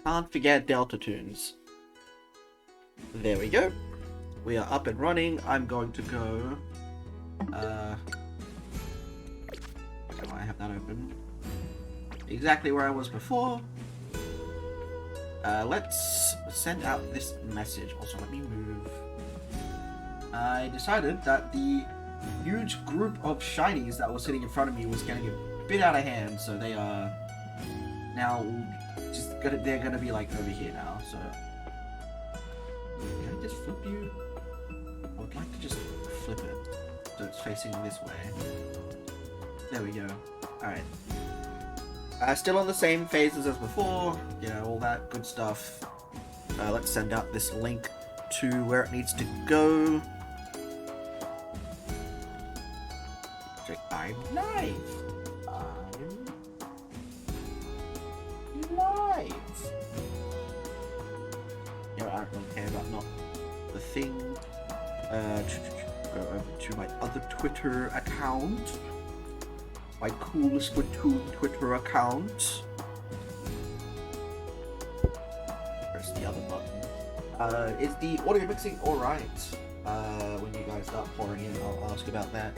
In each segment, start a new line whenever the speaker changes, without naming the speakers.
Can't forget Delta Tunes. There we go. We are up and running. I'm going to go... I have that open. Exactly where I was before. Let's send out this message. Also, let me move. I decided that the huge group of shinies that was sitting in front of me was getting a bit out of hand, so they are now they're gonna be like over here now. So can I just flip you? I would like to just flip it so it's facing this way. There we go. All right. Still on the same phases as before. You know, all that good stuff. Let's send out this link to where it needs to go. I'm live. I'm live. You know, I don't really care about not the thing. Go over to my other Twitter account. My cool Splatoon Twitter account. Press the other button. Is the audio mixing alright? When you guys start pouring in, I'll ask about that.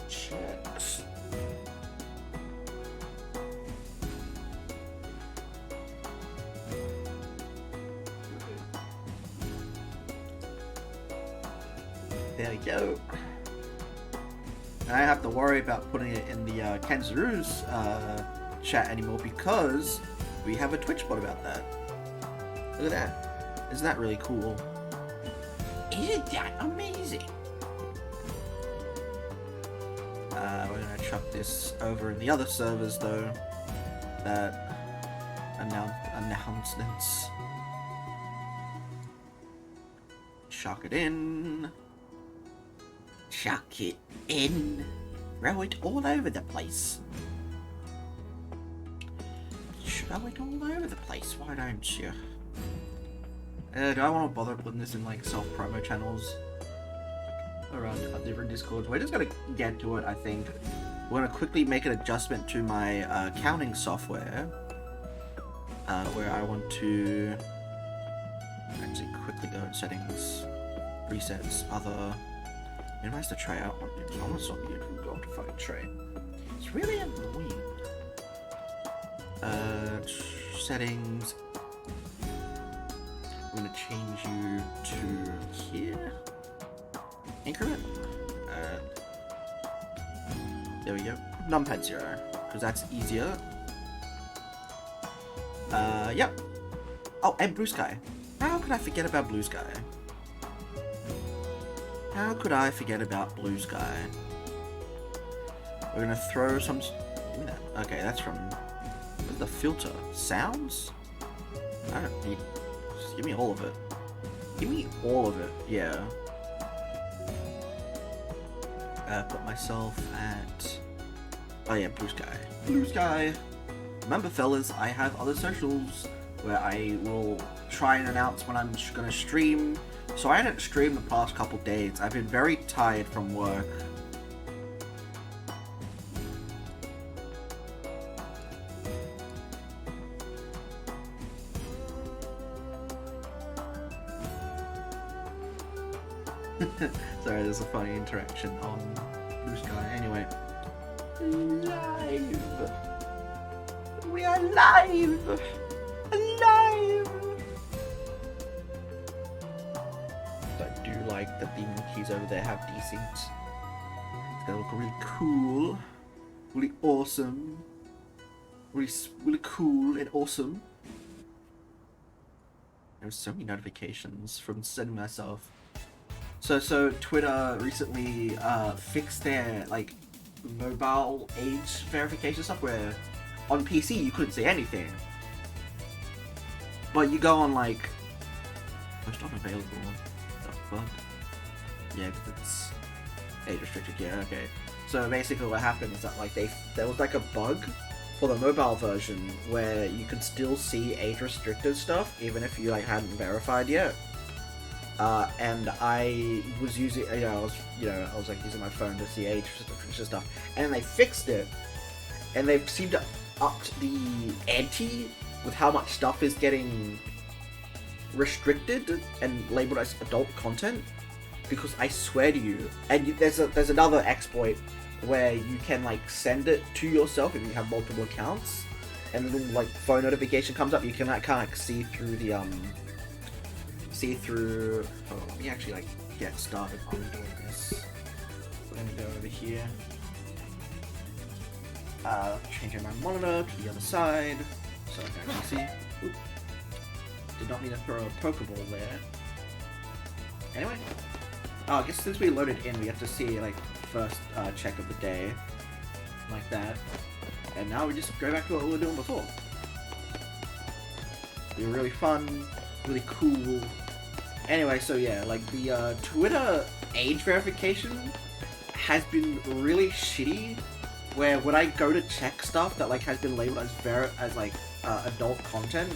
Checks. There we go. I don't have to worry about putting it in the Kenzaru's chat anymore because we have a Twitch bot about that. Look at that. Isn't that really cool? Isn't that amazing? We're gonna chuck this over in the other servers though. That announcements. Chuck it in. Chuck it in. Throw it all over the place. Throw it all over the place, why don't you? Do I want to bother putting this in like self-promo channels around different discords? We're just gonna get to it, I think. We're gonna quickly make an adjustment to my counting software. Where I want to actually quickly go in settings, presets, other. Minimize the tray. I want to stop you from going to fucking tray. It's really annoying. Settings. I'm gonna change you to here. Increment. There we go. Numpad 0, because that's easier. Yep. Oh, and Blue Sky. How could I forget about Blue Sky? How could I forget about Blue Sky? We're gonna throw some... Okay, that's from... Where's the filter? Sounds? I don't need... Just give me all of it. Give me all of it, yeah. Put myself at... Oh yeah, Blue Sky. Blue Sky! Remember fellas, I have other socials where I will try and announce when I'm gonna stream. So I hadn't streamed the past couple days. I've been very tired from work. Sorry, there's a funny interaction on Blue Sky. Anyway. Live! We are live! Alive! I do like that the monkeys over there have decent. It's gonna look really cool. Really awesome. Really cool and awesome. There's so many notifications from sending myself. So Twitter recently fixed their like mobile age verification stuff where on PC you couldn't say anything. But you go on like most unavailable. The fuck? Yeah, because it's age restricted. Yeah, okay. So basically, what happened is that like there was like a bug for the mobile version where you could still see age restricted stuff even if you like hadn't verified yet. And I was using, I was like using my phone to see age restricted stuff, and they fixed it, and they seemed to upped the ante with how much stuff is getting restricted and labeled as adult content, because I swear to you, and there's another exploit where you can like send it to yourself if you have multiple accounts, and a little like phone notification comes up. You can like kind of see through the Oh, let me actually like get started on doing this. We're gonna go over here. Changing my monitor to the other side so I can actually see. Oop. Did not mean to throw a Pokeball there. Anyway, I guess since we loaded in, we have to see like first check of the day, like that, and now we just go back to what we were doing before. Be really fun, really cool. Anyway, so yeah, like the Twitter age verification has been really shitty. Where when I go to check stuff that like has been labeled as like adult content,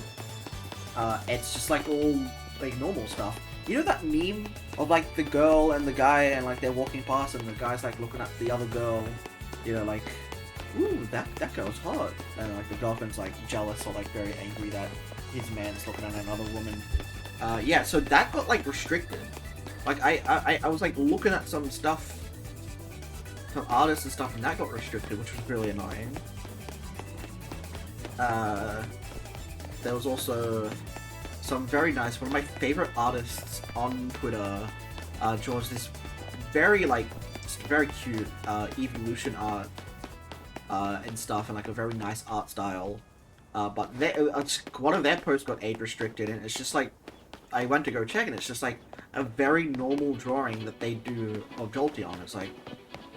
it's just like all like normal stuff. You know that meme of like the girl and the guy and like they're walking past and the guy's like looking at the other girl, you know, like, ooh, that girl's hot, and like the girlfriend's like jealous or like very angry that his man's looking at another woman. Yeah, so that got like restricted. Like I was like looking at some stuff, some artists and stuff, and that got restricted, which was really annoying. There was also some very nice, one of my favorite artists on Twitter, draws this very like, very cute evolution art and stuff, and like a very nice art style. But one of their posts got age restricted, and it's just like, I went to go check, and it's just like a very normal drawing that they do of Jolteon. It's like,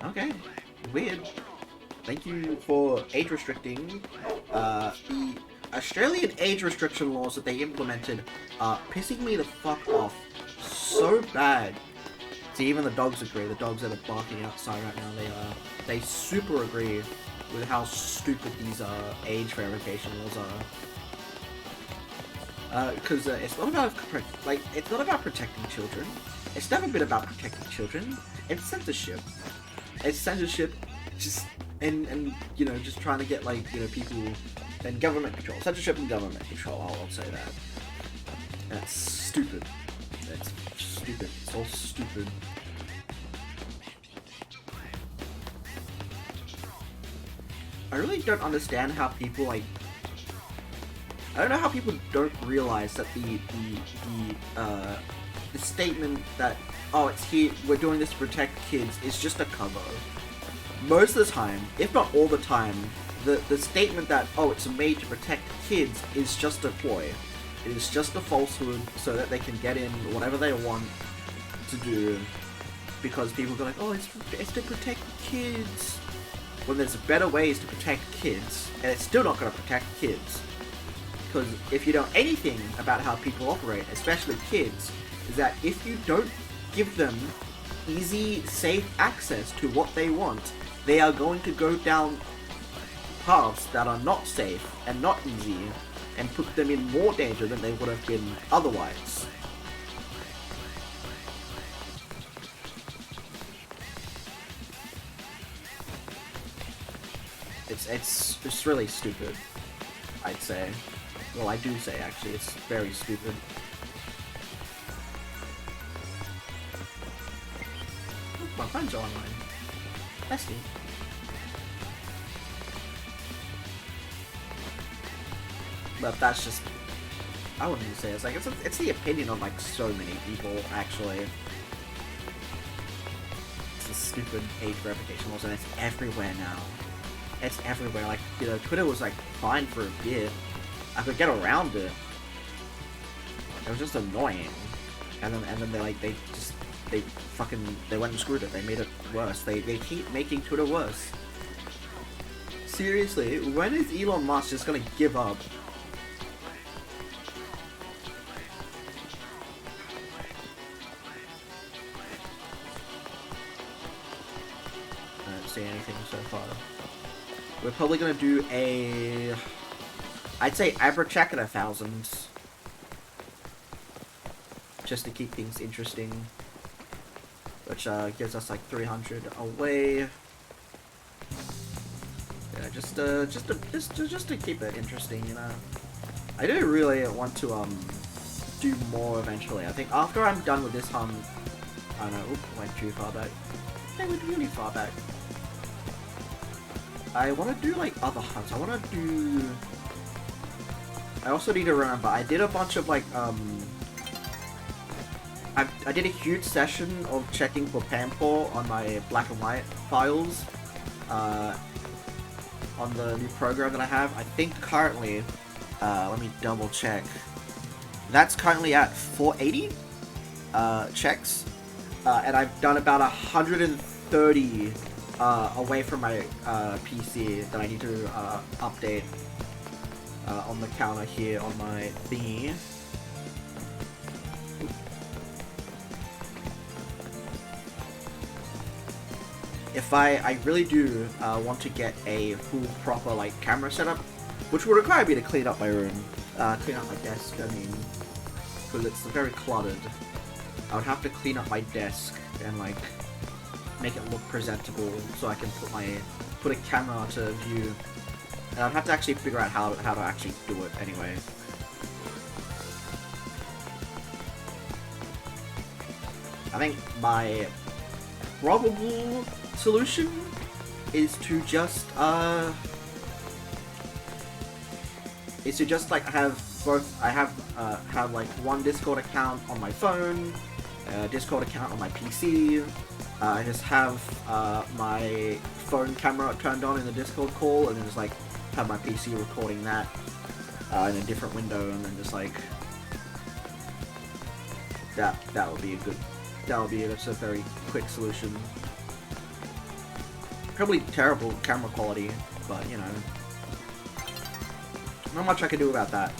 okay, weird. Thank you for age restricting. The Australian age restriction laws that they implemented are pissing me the fuck off so bad. See, even the dogs agree. The dogs that are barking outside right now, they super agree with how stupid these age verification laws are. Because it's not about it's not about protecting children. It's never been about protecting children. It's censorship. It's censorship, just and you know, just trying to get like, you know, people and government control. Censorship and government control. I'll say that. That's stupid. That's stupid. It's all stupid. I really don't understand how people like. I don't know how people don't realize that the statement that, oh, it's here, we're doing this to protect kids, is just a cover. Most of the time, if not all the time, the statement that, oh, it's made to protect kids is just a ploy. It is just a falsehood so that they can get in whatever they want to do, because people go like, oh, it's to protect kids. When there's better ways to protect kids, and it's still not going to protect kids. Because if you know anything about how people operate, especially kids, is that if you don't give them easy, safe access to what they want, they are going to go down paths that are not safe and not easy, and put them in more danger than they would have been otherwise. It's really stupid, I'd say. Well, I do say, actually, it's very stupid. My friends are online. That's neat. But that's just, I wouldn't even say it's like, it's the opinion of like so many people, actually. It's a stupid age verification laws, and it's everywhere now. It's everywhere. Like, you know, Twitter was like fine for a bit. I could get around it. It was just annoying. And then they went and screwed it. They made it worse. They keep making Twitter worse. Seriously, when is Elon Musk just gonna give up? I don't see anything so far. We're probably gonna do a, I'd say average check at 1,000. Just to keep things interesting. Which gives us like 300 away. Yeah, just just to keep it interesting, you know. I do really want to do more eventually. I think after I'm done with this hunt, I don't know, went too far back. They went really far back. I want to do like other hunts. I also need to remember, I did a bunch of like, I did a huge session of checking for PAM4 on my black and white files, on the new program that I have. I think currently, let me double check. That's currently at 480 checks, and I've done about 130 away from my PC that I need to update on the counter here on my thingy. If I really do want to get a full proper like camera setup, which would require me to clean up my room, clean up my desk, I mean, because it's very cluttered. I would have to clean up my desk and like make it look presentable so I can put a camera to view. And I'd have to actually figure out how to actually do it anyway. I think my probable solution is to just like have both. I have like one Discord account on my phone, a Discord account on my PC. I just have my phone camera turned on in the Discord call, and then just like have my PC recording that in a different window, and then just like that would be a good. That's a very quick solution. Probably terrible camera quality, but you know, not much I can do about that.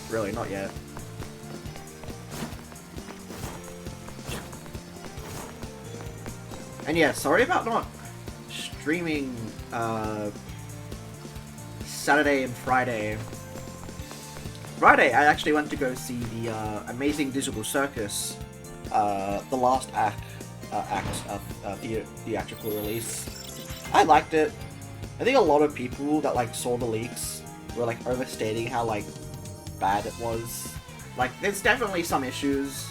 Really, not yet. And yeah, sorry about not streaming Saturday and Friday. Friday, I actually went to go see the Amazing Digital Circus, the last theatrical release. I liked it. I think a lot of people that like saw the leaks were like overstating how like bad it was. Like, there's definitely some issues.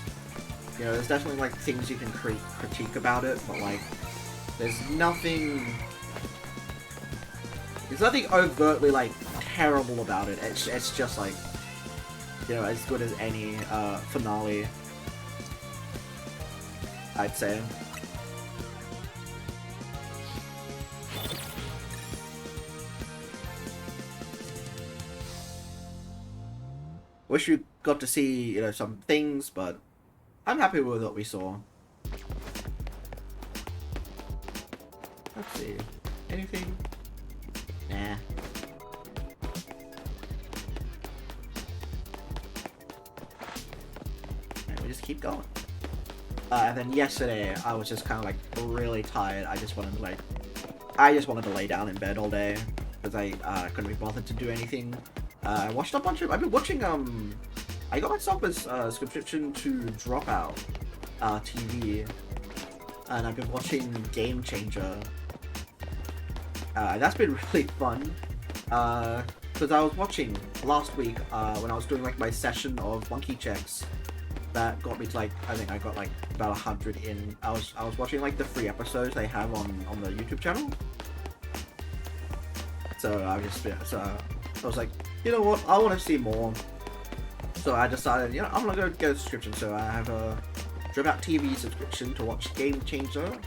You know, there's definitely like things you can critique about it, but like, there's nothing overtly like terrible about it. It's just like, you know, as good as any finale, I'd say. Wish you got to see, you know, some things, but I'm happy with what we saw. Let's see. Anything? Nah. And we just keep going. And then yesterday, I was just kind of like really tired. I just wanted to lay down in bed all day because I couldn't be bothered to do anything. I watched a bunch of. I've been watching. I got myself a subscription to Dropout TV, and I've been watching Game Changer. That's been really fun. Because I was watching last week when I was doing like my session of monkey checks. That got me to like, I think I got like about 100 in. I was watching like the free episodes they have on the YouTube channel. So I was like, you know what, I want to see more. So I decided, you know, I'm gonna go get a subscription. So I have a Dropout TV subscription to watch Game Changer,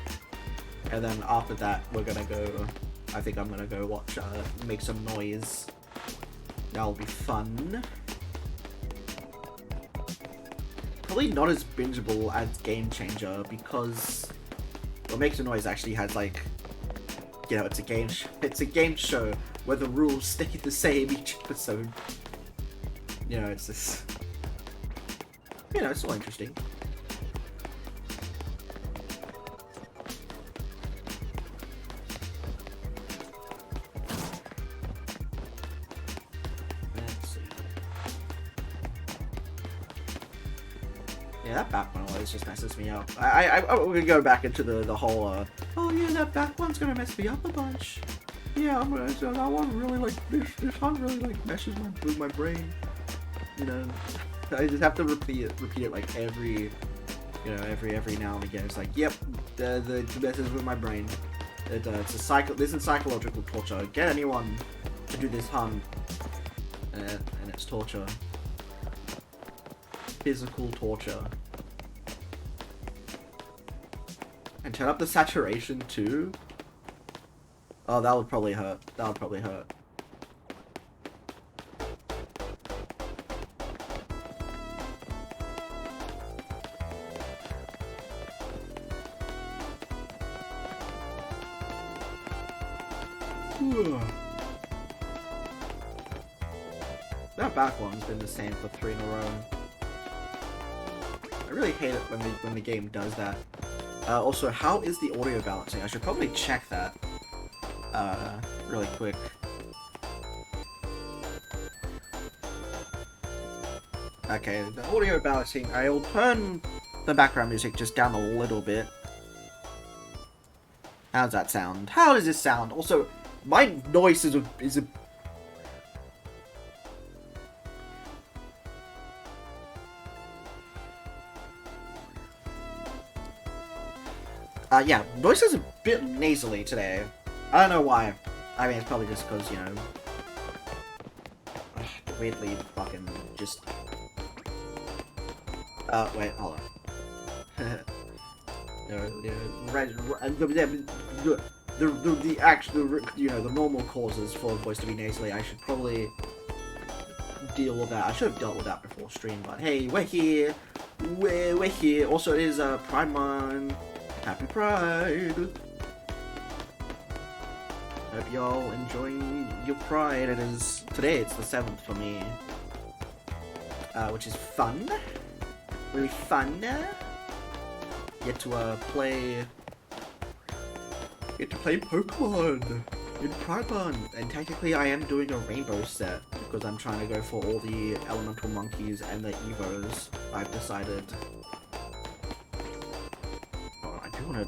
and then after that we're gonna go. I think I'm gonna go watch Make Some Noise. That'll be fun. Probably not as bingeable as Game Changer because Make Some Noise actually has like, you know, it's a game show where the rules stay the same each episode. You know, it's this. You know, it's all interesting. Let's see. Yeah, that back one always just messes me up. We're gonna go back into the whole. Oh yeah, that back one's gonna mess me up a bunch. yeah, that one really like this hunt really like meshes with my brain. You know, I just have to repeat it like every now and again. It's like, yep, the messes with my brain. It's this is psychological torture. Get anyone to do this hunt, and it's torture. Physical torture. And turn up the saturation too. Oh, that would probably hurt. That would probably hurt. That back one's been the same for 3 in a row. I really hate it when the game does that. Also, how is the audio balancing? I should probably check that. Really quick. Okay, the audio balancing. I'll turn the background music just down a little bit. How does that sound? How does this sound? Also, my noise is a yeah, voice is a bit nasally today. I don't know why. I mean, it's probably just because, you know, weirdly fucking just... wait, hold on. The actual, you know, the normal causes for a voice to be nasally, I should probably deal with that. I should have dealt with that before stream, but hey, we're here. We're here. Also, it is Pride Month. Happy Pride! Hope y'all enjoying your Pride. It is today. It's the 7th for me, which is fun. Really fun. Get to play Pokemon in Pride Month, and technically I am doing a rainbow set because I'm trying to go for all the elemental monkeys and the Evos. I've decided. I want to...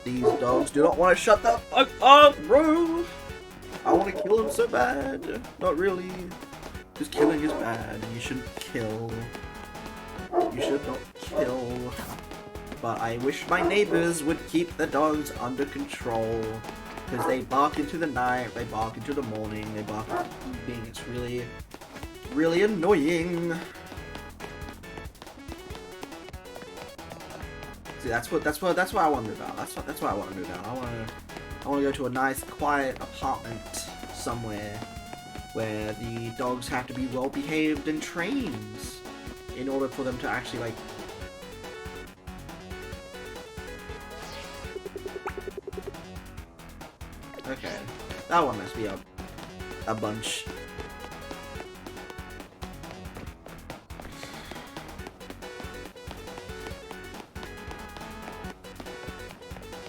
These dogs do not want to shut the fuck up, bro! I want to kill him so bad. Not really. Just killing is bad. You shouldn't kill. You should not kill. But I wish my neighbors would keep the dogs under control. Because they bark into the night, they bark into the morning, they bark into the evening. It's really, really annoying. See, that's what I want to move out. That's why I want to move out. I want to go to a nice, quiet apartment somewhere where the dogs have to be well behaved and trained in order for them to actually like. Okay, that one must be a bunch.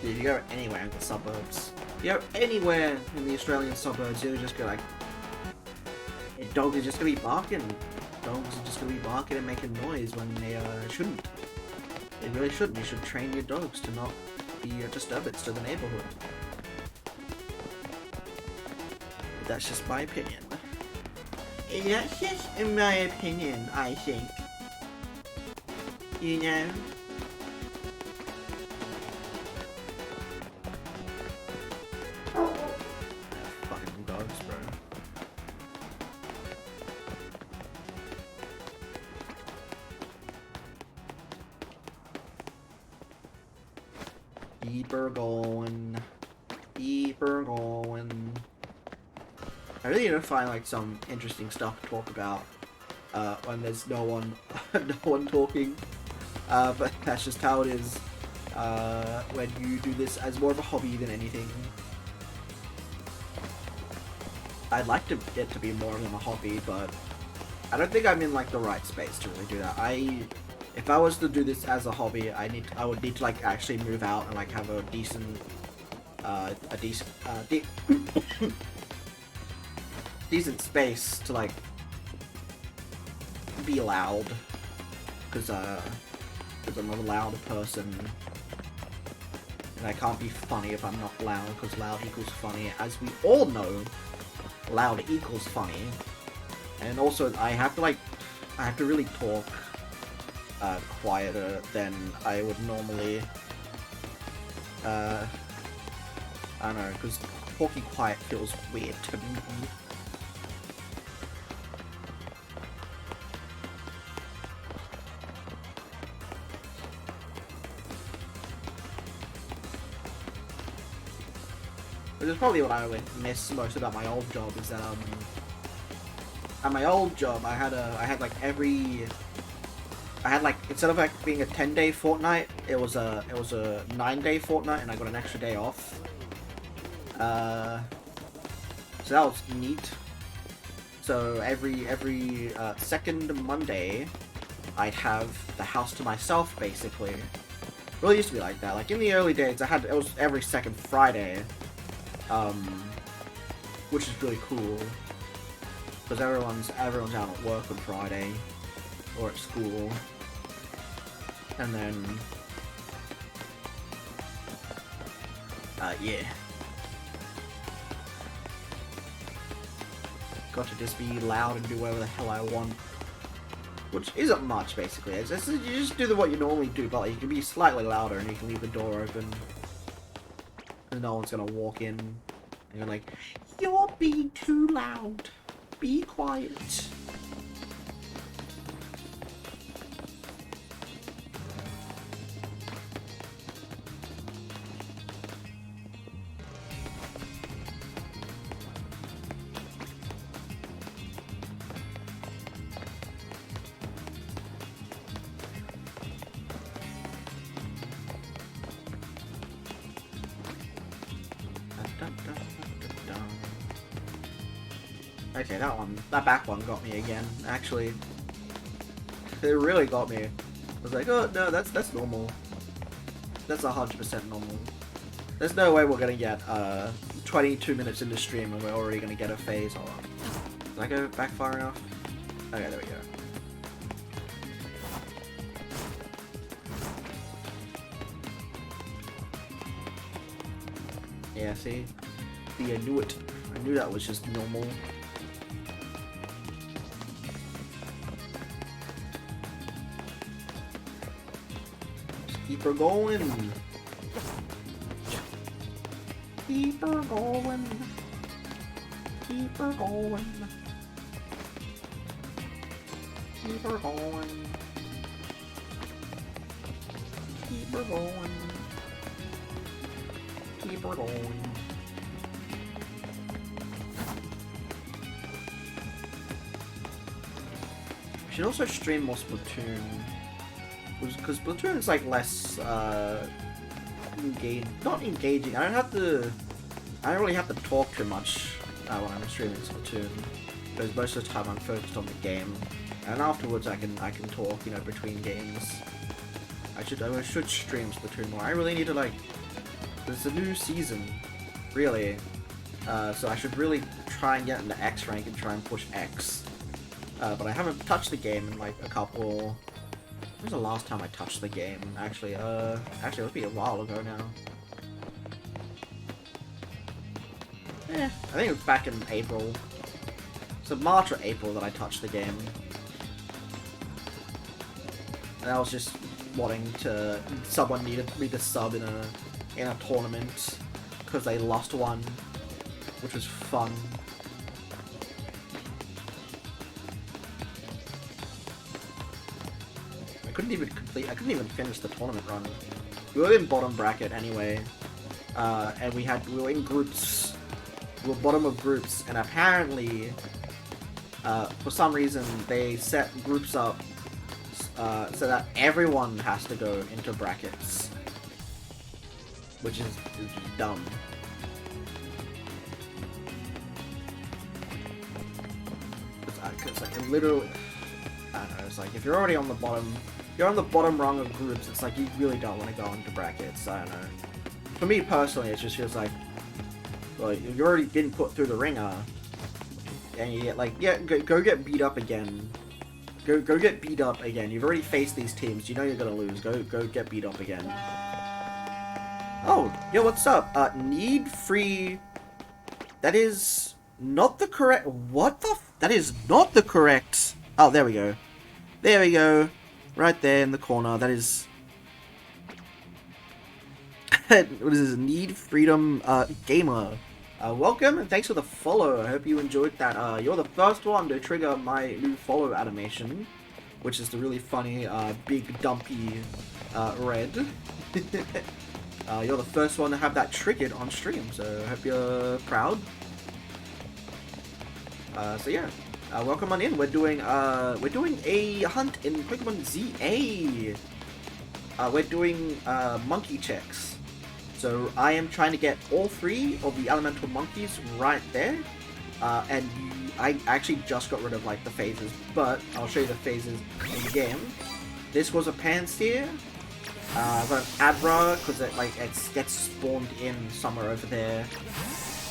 If you go anywhere in the suburbs, if you go anywhere in the Australian suburbs, you'll just go like, dogs are just gonna be barking. Dogs are just gonna be barking and making noise when they shouldn't. They really shouldn't. You should train your dogs to not be a disturbance to the neighborhood. But that's just my opinion. That's just in my opinion, I think. You know? Fucking dogs, bro. Deeper going. Deeper going. I really need to find like some interesting stuff to talk about when there's no one talking. But that's just how it is when you do this as more of a hobby than anything. I'd like to get to be more than a hobby, but I don't think I'm in like the right space to really do that. If I was to do this as a hobby, I would need to like actually move out and like have a decent decent space to like be loud, because I'm a loud person, and I can't be funny if I'm not loud, because loud equals funny, as we all know. Loud equals funny, and also I have to really talk quieter than I would normally. I don't know, because talking quiet feels weird to me. Which is probably what I would miss most about my old job, is that at my old job I had instead of like being a 10-day fortnight, it was a 9-day fortnight, and I got an extra day off. So that was neat. So every second Monday, I'd have the house to myself, basically. It really used to be like that. Like in the early days, it was every second Friday, which is really cool, because everyone's out at work on Friday or at school, and then yeah. Got to just be loud and do whatever the hell I want. Which isn't much, basically. You just do what you normally do, but like, you can be slightly louder and you can leave the door open. And no one's gonna walk in. And you're like, you're being too loud. Be quiet. Okay, that back one got me again, actually. It really got me. I was like, oh no, that's normal. That's 100% normal. There's no way we're gonna get 22 minutes into stream and we're already gonna get a phase. Hold on. Did I go back far enough? Okay, there we go. Yeah, see? See, I knew it. I knew that was just normal. Keep her going. Keep her going. Keep her going. Keep her going. Keep her going. Keep her going. We should also stream more Splatoon. Because Splatoon is like less not engaging. I don't really have to talk too much when I'm streaming Splatoon, because most of the time I'm focused on the game, and afterwards I can talk, you know, between games. I should stream Splatoon more. I really need to, like, there's a new season, really, so I should really try and get into X rank and try and push X. But I haven't touched the game in like a couple. When was the last time I touched the game? Actually, it would be a while ago now. I think it was back in April. So March or April that I touched the game. And I was just wanting to. Someone needed me to sub in a tournament because they lost one, which was fun. I couldn't even finish the tournament run. We were in bottom bracket anyway, and we were in groups. We were bottom of groups, and apparently, for some reason, they set groups up so that everyone has to go into brackets, which is dumb. It's like it literally, I don't know. It's like if you're already on the bottom, you're on the bottom rung of groups. It's like you really don't want to go into brackets. I don't know. For me personally, it just feels like, well, you've already been put through the ringer, and you get like, yeah, go get beat up again. Go get beat up again. You've already faced these teams. You know you're gonna lose. Go get beat up again. Oh, yo, what's up? Need free. That is not the correct. What the? That is not the correct. Oh, there we go. There we go. Right there in the corner. That is. What is this? Need Freedom Gamer. Welcome and thanks for the follow. I hope you enjoyed that. You're the first one to trigger my new follow animation, which is the really funny big dumpy red. You're the first one to have that triggered on stream, so I hope you're proud. So yeah, welcome on in. We're doing a hunt in Pokemon ZA. We're doing monkey checks. So I am trying to get all 3 of the elemental monkeys right there, and I actually just got rid of like the phases, but I'll show you the phases in the game. This was a Pansear. I've got an Abra because it gets spawned in somewhere over there.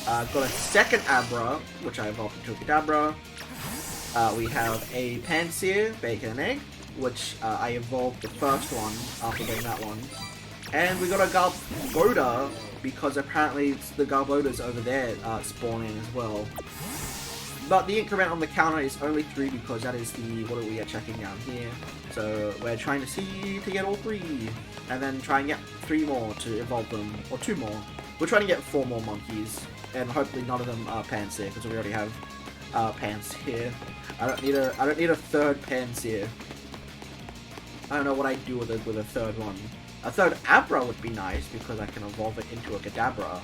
I've got a second Abra, which I evolved into a Kadabra. We have a Pansear, Bacon and Egg, which I evolved the first one after getting that one. And we got a Garbodor, because apparently the Garbodar's over there spawning as well. But the increment on the counter is only 3 because that is the, what are we checking down here? So we're trying to see to get all 3, and then try and get 3 more to evolve them, or 2 more. We're trying to get 4 more monkeys, and hopefully none of them are Pansear, because we already have Pansear. I don't need a third Pansear. I don't know what I'd do with a third one. A third Abra would be nice, because I can evolve it into a Kadabra.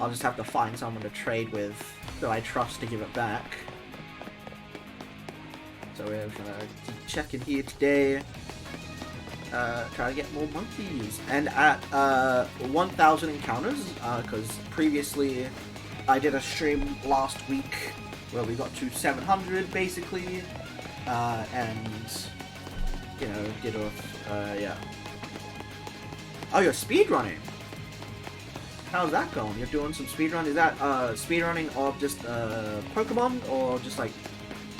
I'll just have to find someone to trade with that I trust to give it back. So we're gonna keep checking here today. Try to get more monkeys. And at 1,000 encounters, because previously I did a stream last week where we got to 700 basically. And, you know, did yeah. Oh, you're speedrunning? How's that going? You're doing some speedrun? Is that, speedrunning of just, Pokemon, or just, like,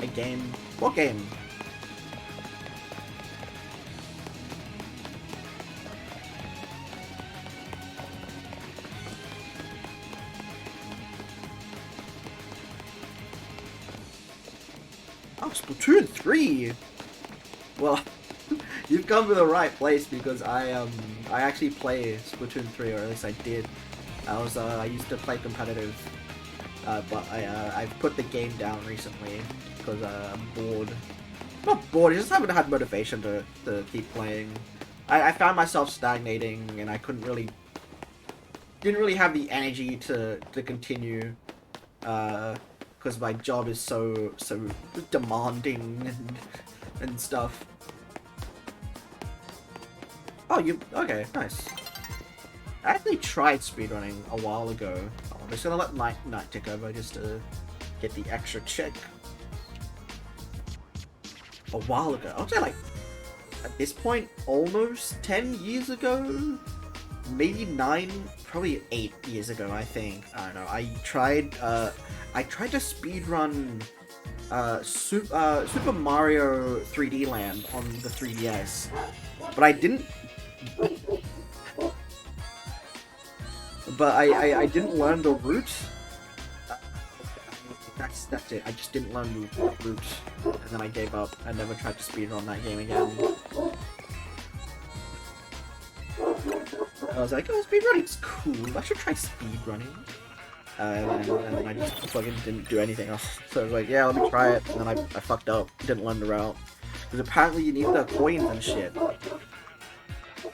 a game? What game? Oh, Splatoon 3! Well, you've come to the right place, because I actually play Splatoon 3, or at least I did. I used to play competitive, but I've put the game down recently, because I'm bored. Not bored, I just haven't had motivation to keep playing. I found myself stagnating, and I didn't really have the energy to continue, because my job is so demanding and stuff. Oh, okay, nice. I actually tried speedrunning a while ago. I'm just gonna let night tick over just to get the extra check. A while ago, I would say like, at this point, almost 10 years ago? Maybe 9, probably 8 years ago, I think. I don't know, I tried to speedrun Super Mario 3D Land on the 3DS, but I didn't. But I didn't learn the route. That's it. I just didn't learn the route, and then I gave up. I never tried to speedrun that game again. I was like, oh, speedrunning's cool. I should try speedrunning. And then I just fucking didn't do anything else. So I was like, yeah, let me try it. And then I fucked up. Didn't learn the route. Because apparently you need the coins and shit.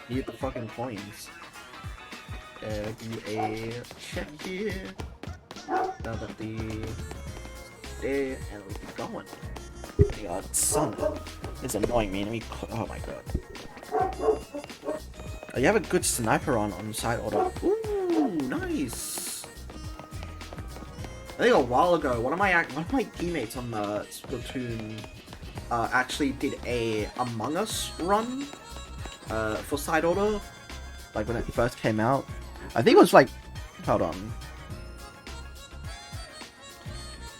You need the fucking coins. Do a check here. Now that the there, and we keep going. My god, son is annoying me. Let me. Oh my god. Oh, you have a good sniper on side order. Ooh, nice. I think a while ago, one of my teammates on the Splatoon actually did a Among Us run for side order, like when it first came out. I think it was like, hold on.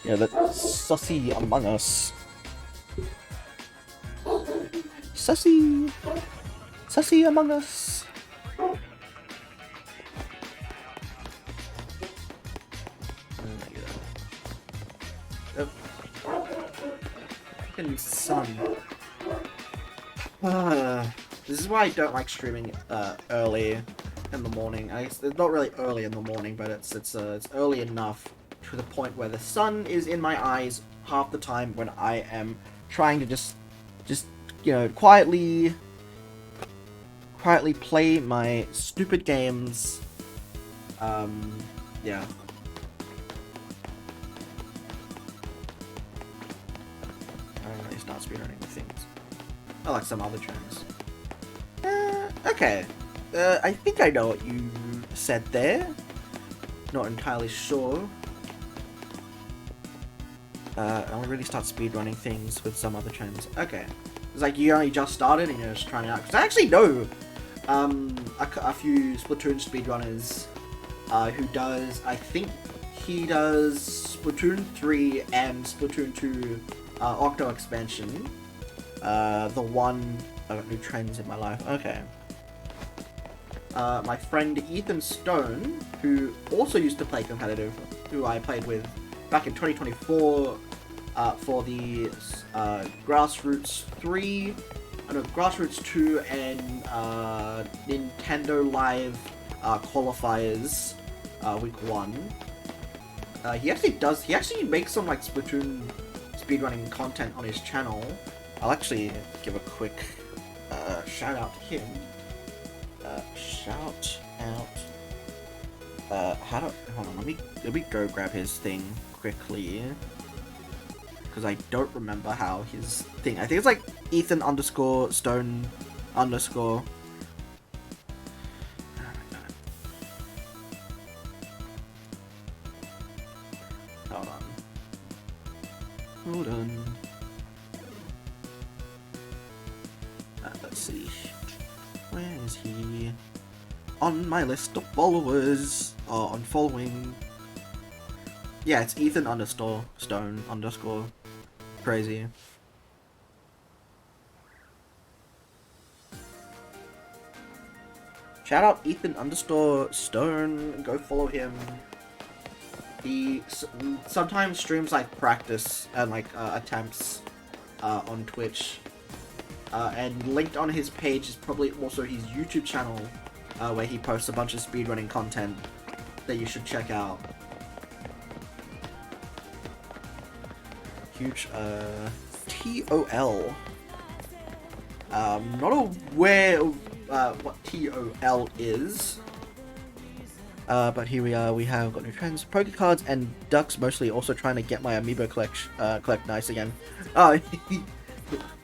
Yeah, that sussy Among Us. Sussy Among Us. Oh my god. Fucking sun. This is why I don't like streaming early in the morning. It's not really early in the morning, but it's early enough to the point where the sun is in my eyes half the time when I am trying to just you know, quietly play my stupid games. Yeah. It's not speedrunning the things. I like some other trends. Okay. I think I know what you said there. Not entirely sure. I'll really start speedrunning things with some other trends. Okay. It's like you only just started and you're just trying it out. Because I actually know a few Splatoon speedrunners who does, I think he does Splatoon 3 and Splatoon 2 Octo expansion. The one, I got new trends in my life. Okay. My friend Ethan Stone, who also used to play competitive, who I played with back in 2024 for the Grassroots 3, Grassroots 2 and Nintendo Live qualifiers week 1. He actually makes some like Splatoon speedrunning content on his channel. I'll actually give a quick shout out to him. Shout out. Hold on, let me go grab his thing quickly. Because I don't remember how his thing. I think it's like Ethan _ Stone _ Oh my god. Hold on. Let's see. Where is he? On my list of followers. On following. Yeah, it's Ethan _ Stone _ Crazy. Shout out Ethan _ Stone. Go follow him. He sometimes streams like practice and like attempts on Twitch. And linked on his page is probably also his YouTube channel, where he posts a bunch of speedrunning content that you should check out. Huge, TOL. Not aware of what TOL is. But here we are, we have got new trends, poker cards, and ducks mostly, also trying to get my amiibo collect nice again.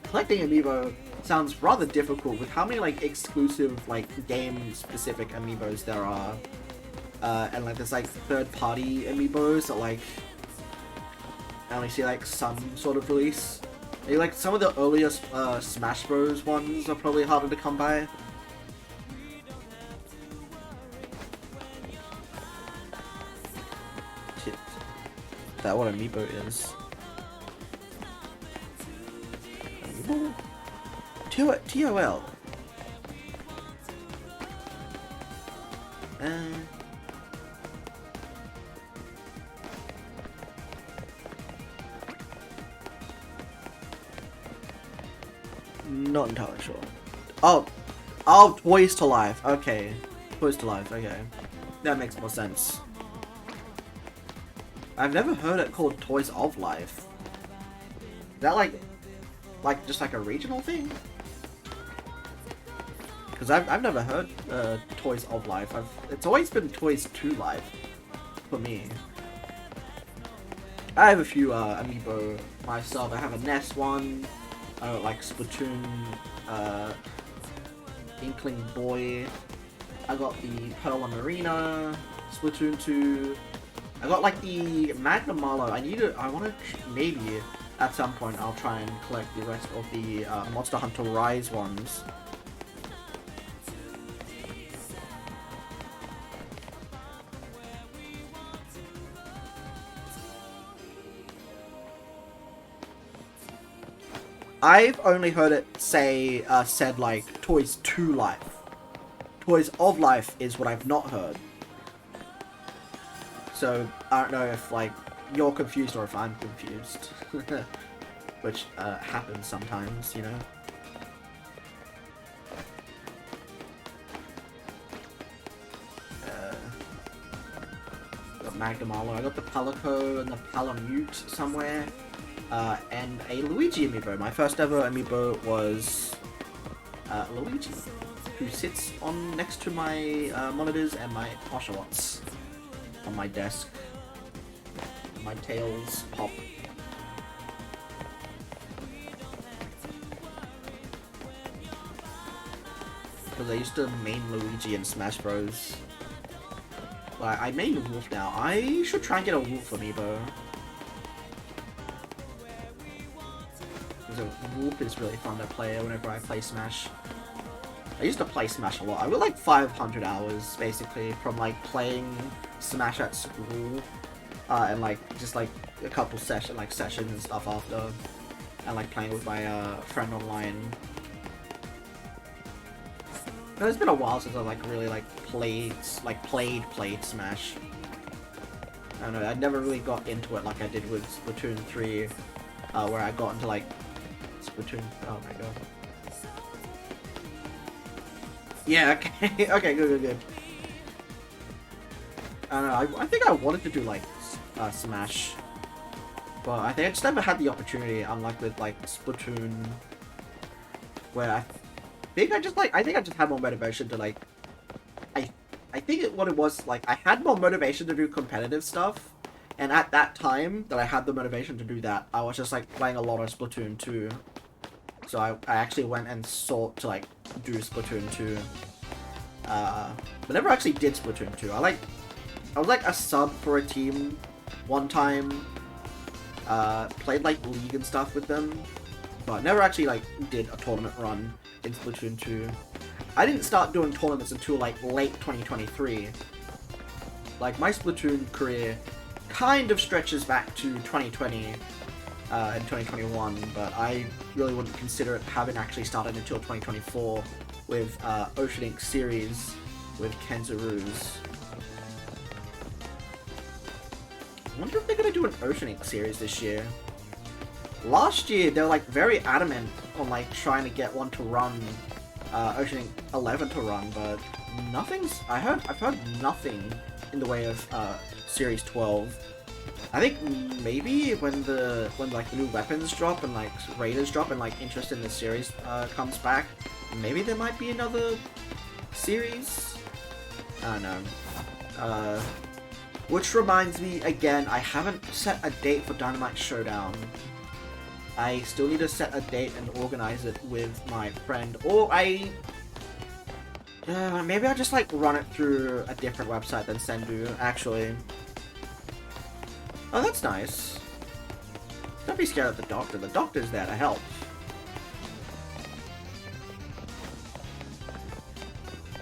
Collecting amiibo sounds rather difficult with how many like exclusive like game specific amiibos there are. And like there's like third party amiibos that like I only see like some sort of release. Like some of the earliest Smash Bros ones are probably harder to come by. Shit. That what amiibo is. Amiibo? TOL. Not entirely sure. Oh, Toys to Life. Okay, Toys to Life. Okay, that makes more sense. I've never heard it called Toys of Life. Is that like just like a regional thing? Because I've never heard Toys of Life. It's always been Toys to Life for me. I have a few amiibo myself. I have a NES one, like Splatoon, Inkling Boy. I got the Pearl and Marina, Splatoon 2. I got like the Magnum Marlow. I want to, maybe at some point I'll try and collect the rest of the Monster Hunter Rise ones. I've only heard it said like Toys to Life. Toys of Life is what I've not heard. So I don't know if like you're confused or if I'm confused. Which happens sometimes, you know. Got Magnum Arlo. I got the Palico and the Palamute somewhere. And a Luigi amiibo. My first ever amiibo was Luigi, who sits on next to my monitors and my Oshawotts on my desk. My tails pop. Because I used to main Luigi in Smash Bros. Like, I main Wolf now. I should try and get a Wolf amiibo. Wolf is really fun to play whenever I play Smash. I used to play Smash a lot. I got like 500 hours basically from like playing Smash at school and like just like a couple sessions and stuff after, and like playing with my friend online. But it's been a while since I like really like played Smash. I don't know. I never really got into it like I did with Splatoon 3, where I got into like Splatoon. Oh my god. Yeah, okay. Okay, good. I don't know, I think I wanted to do like Smash, but I think I just never had the opportunity, unlike with like Splatoon, where I think I just had more motivation to like, I think what it was, like, I had more motivation to do competitive stuff, and at that time that I had the motivation to do that, I was just like playing a lot of Splatoon 2. So I actually went and sought to like do Splatoon 2. But never actually did Splatoon 2. I was like a sub for a team one time. Played like League and stuff with them, but never actually like did a tournament run in Splatoon 2. I didn't start doing tournaments until like late 2023. Like my Splatoon career kind of stretches back to 2020. In 2021, but I really wouldn't consider it having actually started until 2024 with Ocean Ink series with Kenzaroos. I wonder if they're gonna do an Ocean Ink series this year. Last year they were like very adamant on like trying to get one to run, Ocean Ink 11 to run, but I've heard nothing in the way of Series 12. I think maybe when like the new weapons drop and like raiders drop and like interest in the series comes back, maybe there might be another series. I don't know. Which reminds me again, I haven't set a date for Dynamite Showdown. I still need to set a date and organize it with my friend, or maybe I'll just like run it through a different website than Sendu actually. Oh, that's nice. Don't be scared of the doctor. The doctor's there to help.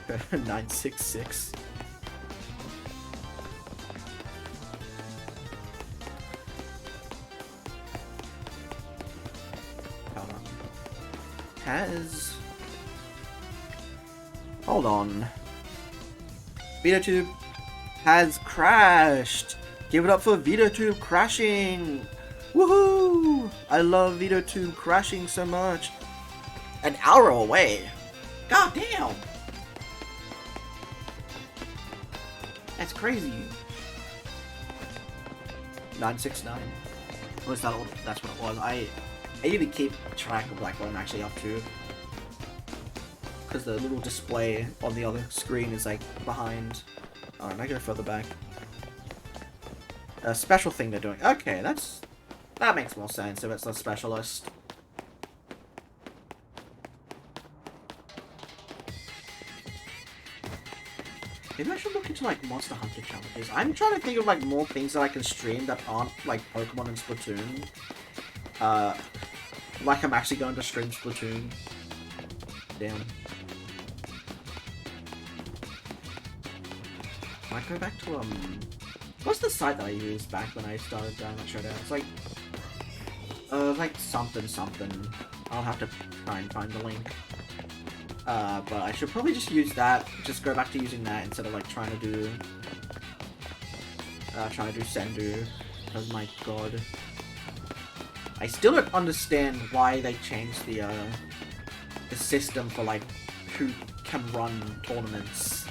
$966. Hold on. Hold on. VideoTube has crashed. Give it up for VideoTube crashing! Woohoo! I love VideoTube crashing so much. An hour away. God damn! That's crazy. 969. At least that's what it was. I need to keep track of like what I'm actually up to, because the little display on the other screen is like behind. Alright, I go further back. a special thing they're doing. Okay, that makes more sense if it's a specialist. Maybe I should look into like Monster Hunter challenges. I'm trying to think of like more things that I can stream that aren't like Pokemon and Splatoon. Like I'm actually going to stream Splatoon. Damn. Might go back to what's the site that I used back when I started down that showdown? It's like something. I'll have to try and find the link. But I should probably just use that. Just go back to using that instead of like trying to do Sendu. Because my god, I still don't understand why they changed the system for like who can run tournaments.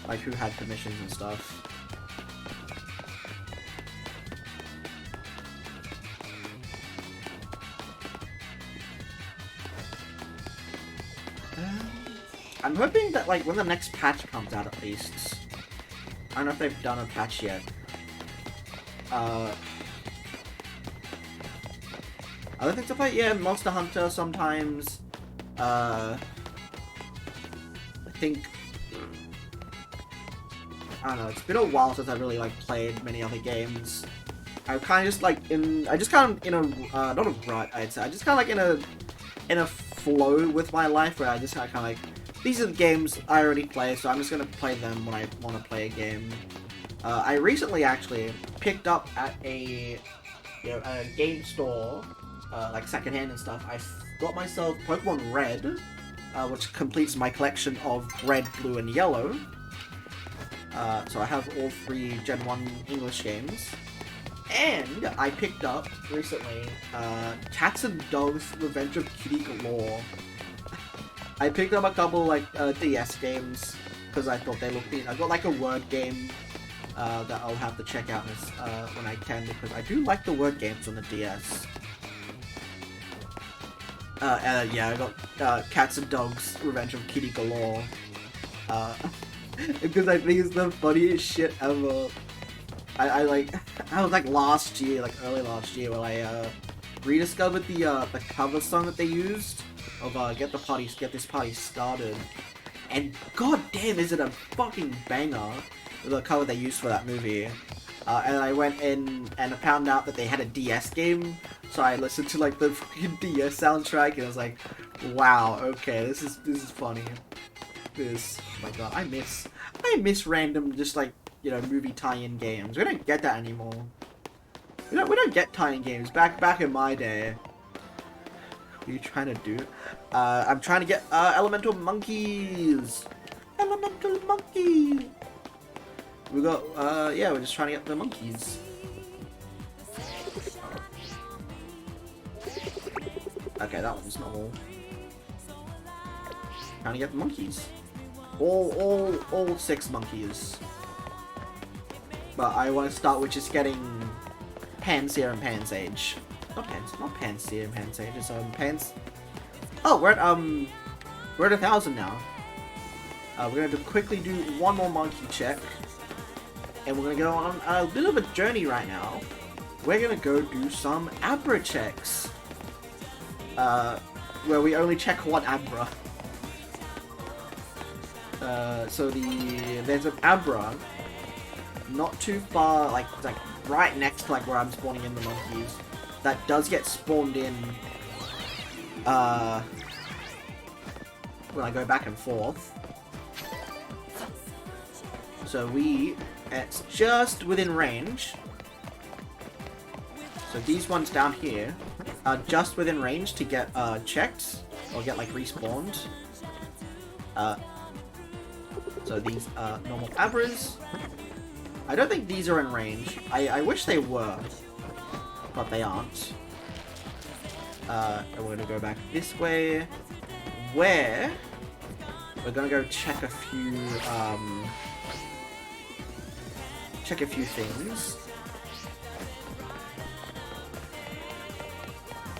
Like who had permissions and stuff. I'm hoping that like when the next patch comes out at least. I don't know if they've done a patch yet. Other things to play? Yeah, Monster Hunter sometimes. I think I don't know, it's been a while since I really like played many other games. I'm kind of just like in a not a rut, I'd say. I just kind of like in a flow with my life where I just kind of like, these are the games I already play, so I'm just gonna play them when I want to play a game. I recently actually picked up at a game store, like secondhand and stuff. I got myself Pokemon Red, which completes my collection of Red, Blue, and Yellow. So I have all 3 Gen 1 English games. And I picked up, recently, Cats and Dogs Revenge of Kitty Galore. I picked up a couple, like, DS games, because I thought they looked neat. I got, like, a word game that I'll have to check out when I can, because I do like the word games on the DS. Yeah, I got Cats and Dogs Revenge of Kitty Galore. Because I think it's the funniest shit ever. I was like last year, like early last year, when I rediscovered the cover song that they used of Get This Party Started, and god damn is it a fucking banger, the cover they used for that movie. And I went in and I found out that they had a DS game, so I listened to like the fucking DS soundtrack and I was like, wow, okay, this is funny. Oh my god, I miss random just like, you know, movie tie-in games. We don't get that anymore. We don't get tie-in games. Back in my day. What are you trying to do? I'm trying to get Elemental Monkeys. Elemental Monkeys. We got yeah, we're just trying to get the monkeys. Okay, that one's normal. Trying to get the monkeys. All 6 monkeys. But I want to start with just getting Pansear and Pansage. Not Pansear and Pansage, it's Pans... Oh, we're at 1,000 now. We're going to quickly do one more monkey check. And we're going to go on a bit of a journey right now. We're going to go do some Abra checks. Where we only check one Abra. So there's an Abra not too far, like right next to like where I'm spawning in the monkeys, that does get spawned in when I go back and forth. So it's just within range. So these ones down here are just within range to get checked or get like respawned. So these are normal Abras. I don't think these are in range. I wish they were, but they aren't. And we're gonna go back this way, where we're gonna go check a few things.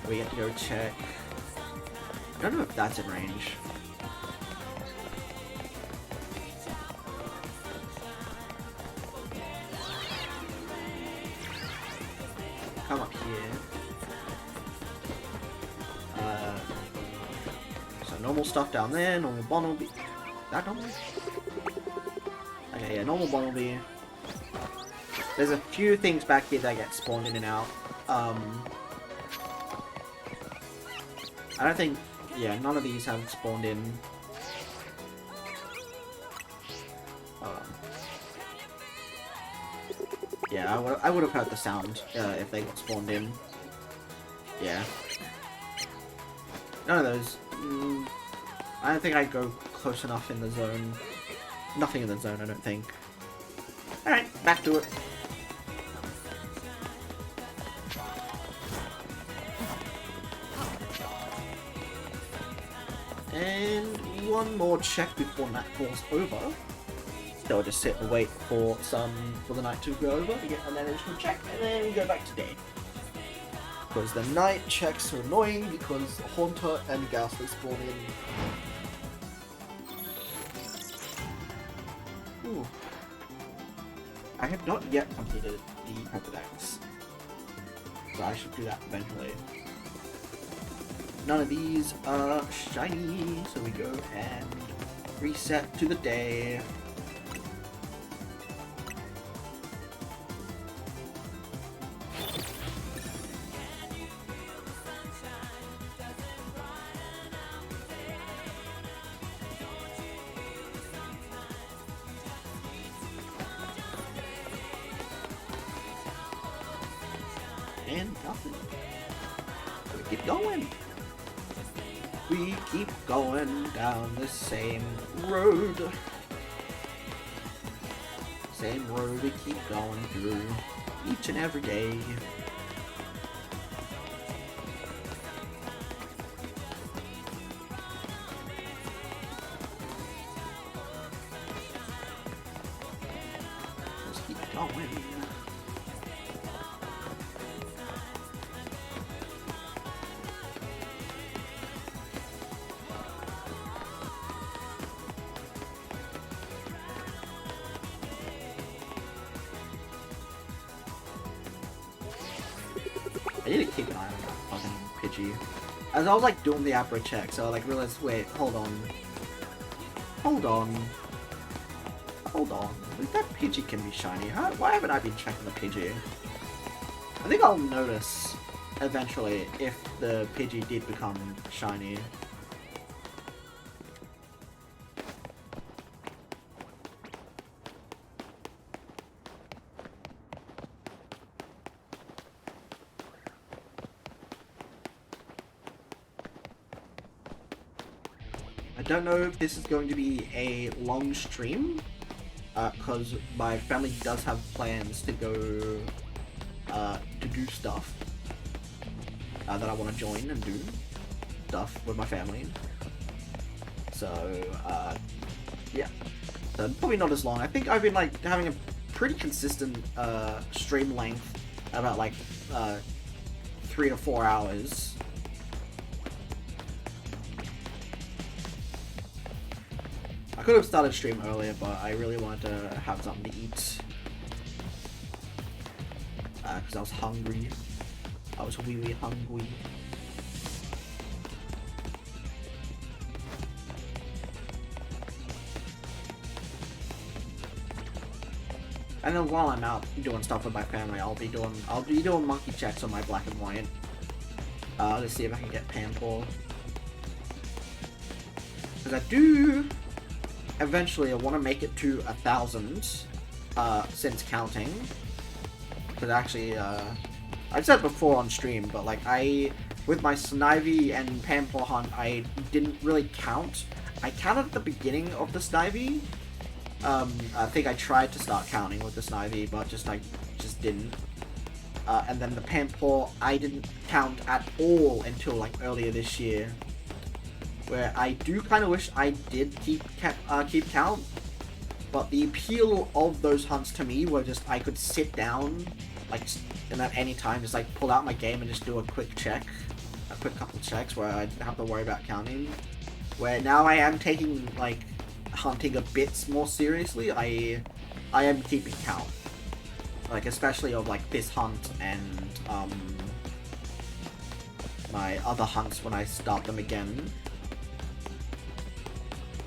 We have to go check. I don't know if that's in range. normal stuff down there, normal Bunnelby. That normal? Okay, yeah, normal Bunnelby. There's a few things back here that get spawned in and out. I don't think... Yeah, none of these have spawned in. Yeah, I would have heard the sound if they got spawned in. Yeah. None of those. I don't think I'd go close enough in the zone. Nothing in the zone, I don't think. Alright, back to it. And one more check before night falls over. So I'll just sit and wait for the night to go over to get an additional check, and then go back to day. Because the night checks are annoying because Haunter and Ghastly spawn in. Ooh. I have not yet completed the Pokedex, so I should do that eventually. None of these are shiny, so we go and reset to the day. And nothing. We keep going. We keep going down the same road. Same road we keep going through each and every day. Just keep going. I need to keep an eye on that fucking Pidgey. As I was like doing the Abra check, so I like realized, wait, hold on. Hold on. Hold on. Like, that Pidgey can be shiny. Why haven't I been checking the Pidgey? I think I'll notice eventually if the Pidgey did become shiny. I don't know if this is going to be a long stream, because my family does have plans to go to do stuff that I want to join and do stuff with my family. So yeah, so probably not as long. I think I've been like having a pretty consistent stream length, about like 3 to 4 hours. I could have started stream earlier, but I really wanted to have something to eat. Because I was hungry. I was really hungry. And then while I'm out doing stuff with my family, I'll be doing monkey checks on my black and white. To see if I can get Panpour. Because I do eventually I want to make it to 1,000 since counting. Because actually I've said before on stream, but like with my Snivy and Panpour hunt, I didn't really count. I counted at the beginning of the Snivy. I think I tried to start counting with the Snivy, but I just didn't. And then the Panpour, I didn't count at all until like earlier this year, where I do kind of wish I did keep count. But the appeal of those hunts to me were just I could sit down, like, and at any time just like pull out my game and just do a quick check, a quick couple checks where I didn't have to worry about counting. Where now I am taking like hunting a bit more seriously. I am keeping count, like especially of like this hunt and my other hunts when I start them again.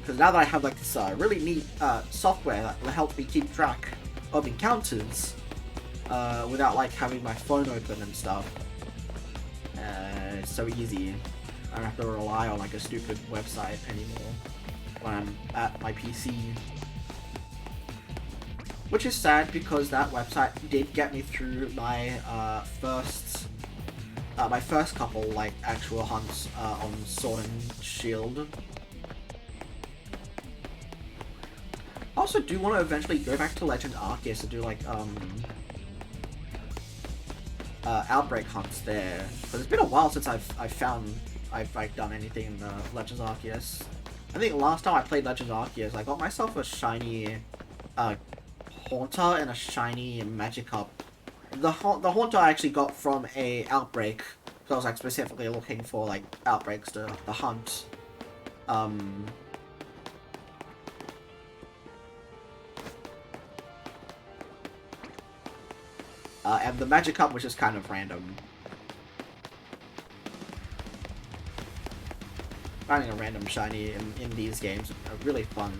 because now that I have like this really neat software that will help me keep track of encounters without like having my phone open and stuff, it's so easy. I don't have to rely on like a stupid website anymore when I'm at my PC. Which is sad because that website did get me through my first couple like actual hunts on Sword and Shield. I also do want to eventually go back to Legend Arceus and do like Outbreak hunts there. But it's been a while since I've like done anything in Legends Arceus. I think last time I played Legends Arceus, I got myself a shiny Haunter and a shiny Magikarp. The Haunter I actually got from a Outbreak, because I was like specifically looking for like Outbreaks to hunt. And the Magikarp was just kind of random. Finding a random shiny in these games are really fun.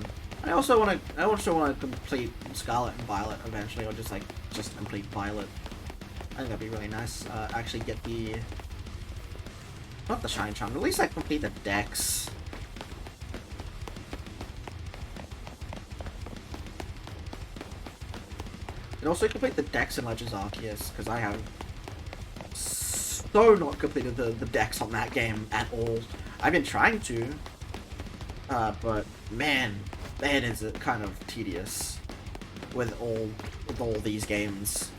I also want to complete Scarlet and Violet eventually, or just complete Violet. I think that'd be really nice. Actually get the not the Shine Charm, at least like complete the Dex. And also complete the Dex in Legends Arceus, because I have so not completed the Dex on that game at all. I've been trying to, but man, it is kind of tedious with all these games.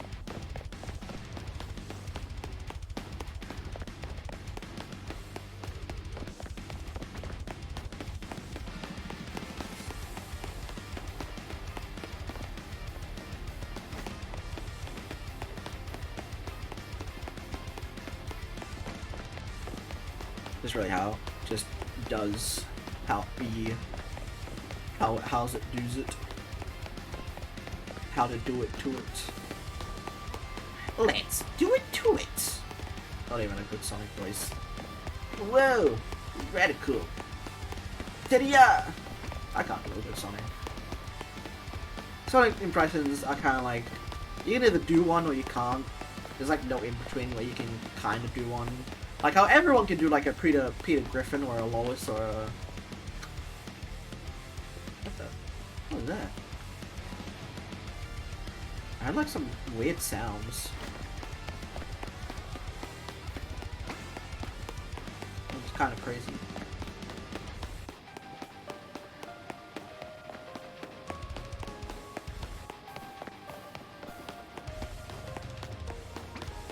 That's really how it just does how's it does it, how to do it to it. Let's do it to it. Not even a good Sonic voice. Whoa, radical. Teria. I can't do a good Sonic. Sonic impressions are kind of like you can either do one or you can't. There's like no in between where you can kind of do one. Like how everyone can do like a Peter Griffin or a Lois or a... What was that? I heard like some weird sounds. It's kind of crazy.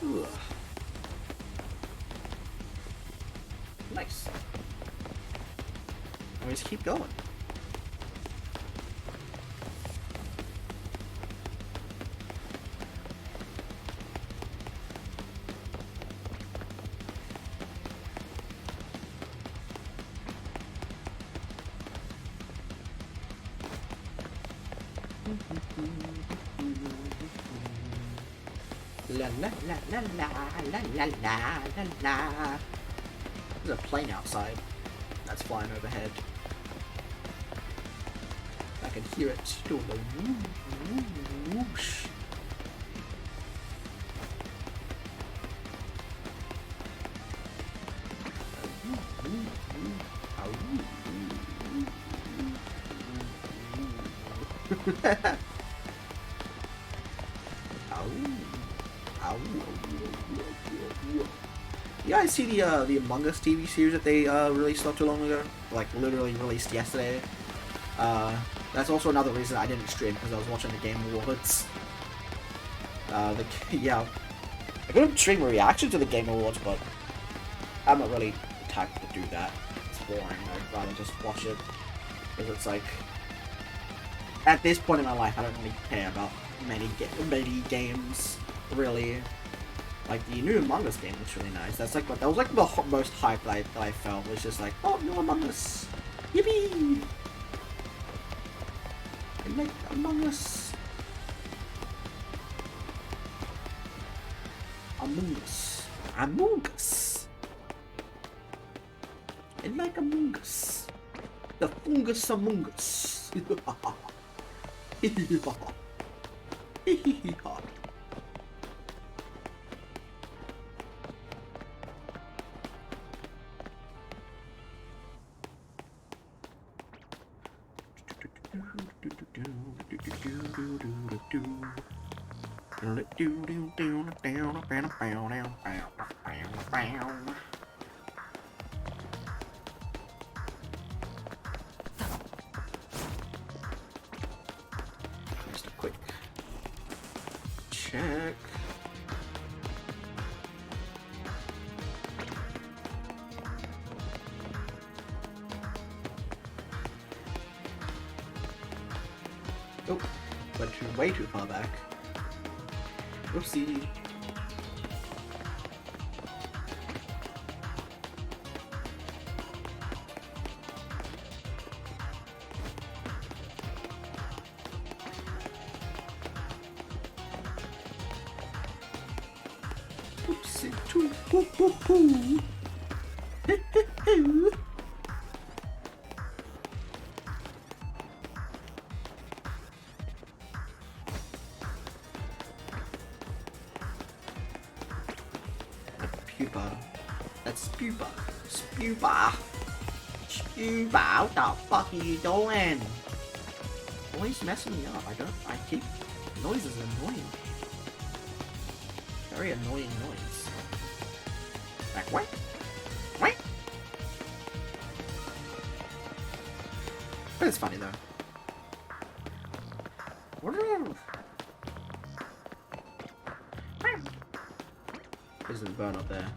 Ugh. Nice. And we just keep going. La la la la la la la la la la. There's a plane outside that's flying overhead. I can hear it doing the whoosh. You guys see the Among Us TV series that they released not too long ago? Like literally released yesterday. That's also another reason I didn't stream, because I was watching the Game Awards. Yeah, I couldn't stream a reaction to the Game Awards, but I'm not really the type to do that. It's boring. I'd rather just watch it, because it's like at this point in my life, I don't really care about many games really. Like the new Among Us game looks really nice. That was like the most hype that I felt, was just like, oh, new Among Us, yippee! I like Among Us. Among Us. Among Us. I like Among Us. The Fungus Among Us. Just a quick check. Oh, went way too far back. Oopsie. Oopsie, too. Poo, poo, poo. Pupa. That's Pupa. Spupa. Spupa, what the fuck are you doing? Always messing me up. I keep... Noise is annoying. Very annoying noise. Like, what? What? But it's funny though. What are... There's a bird up there.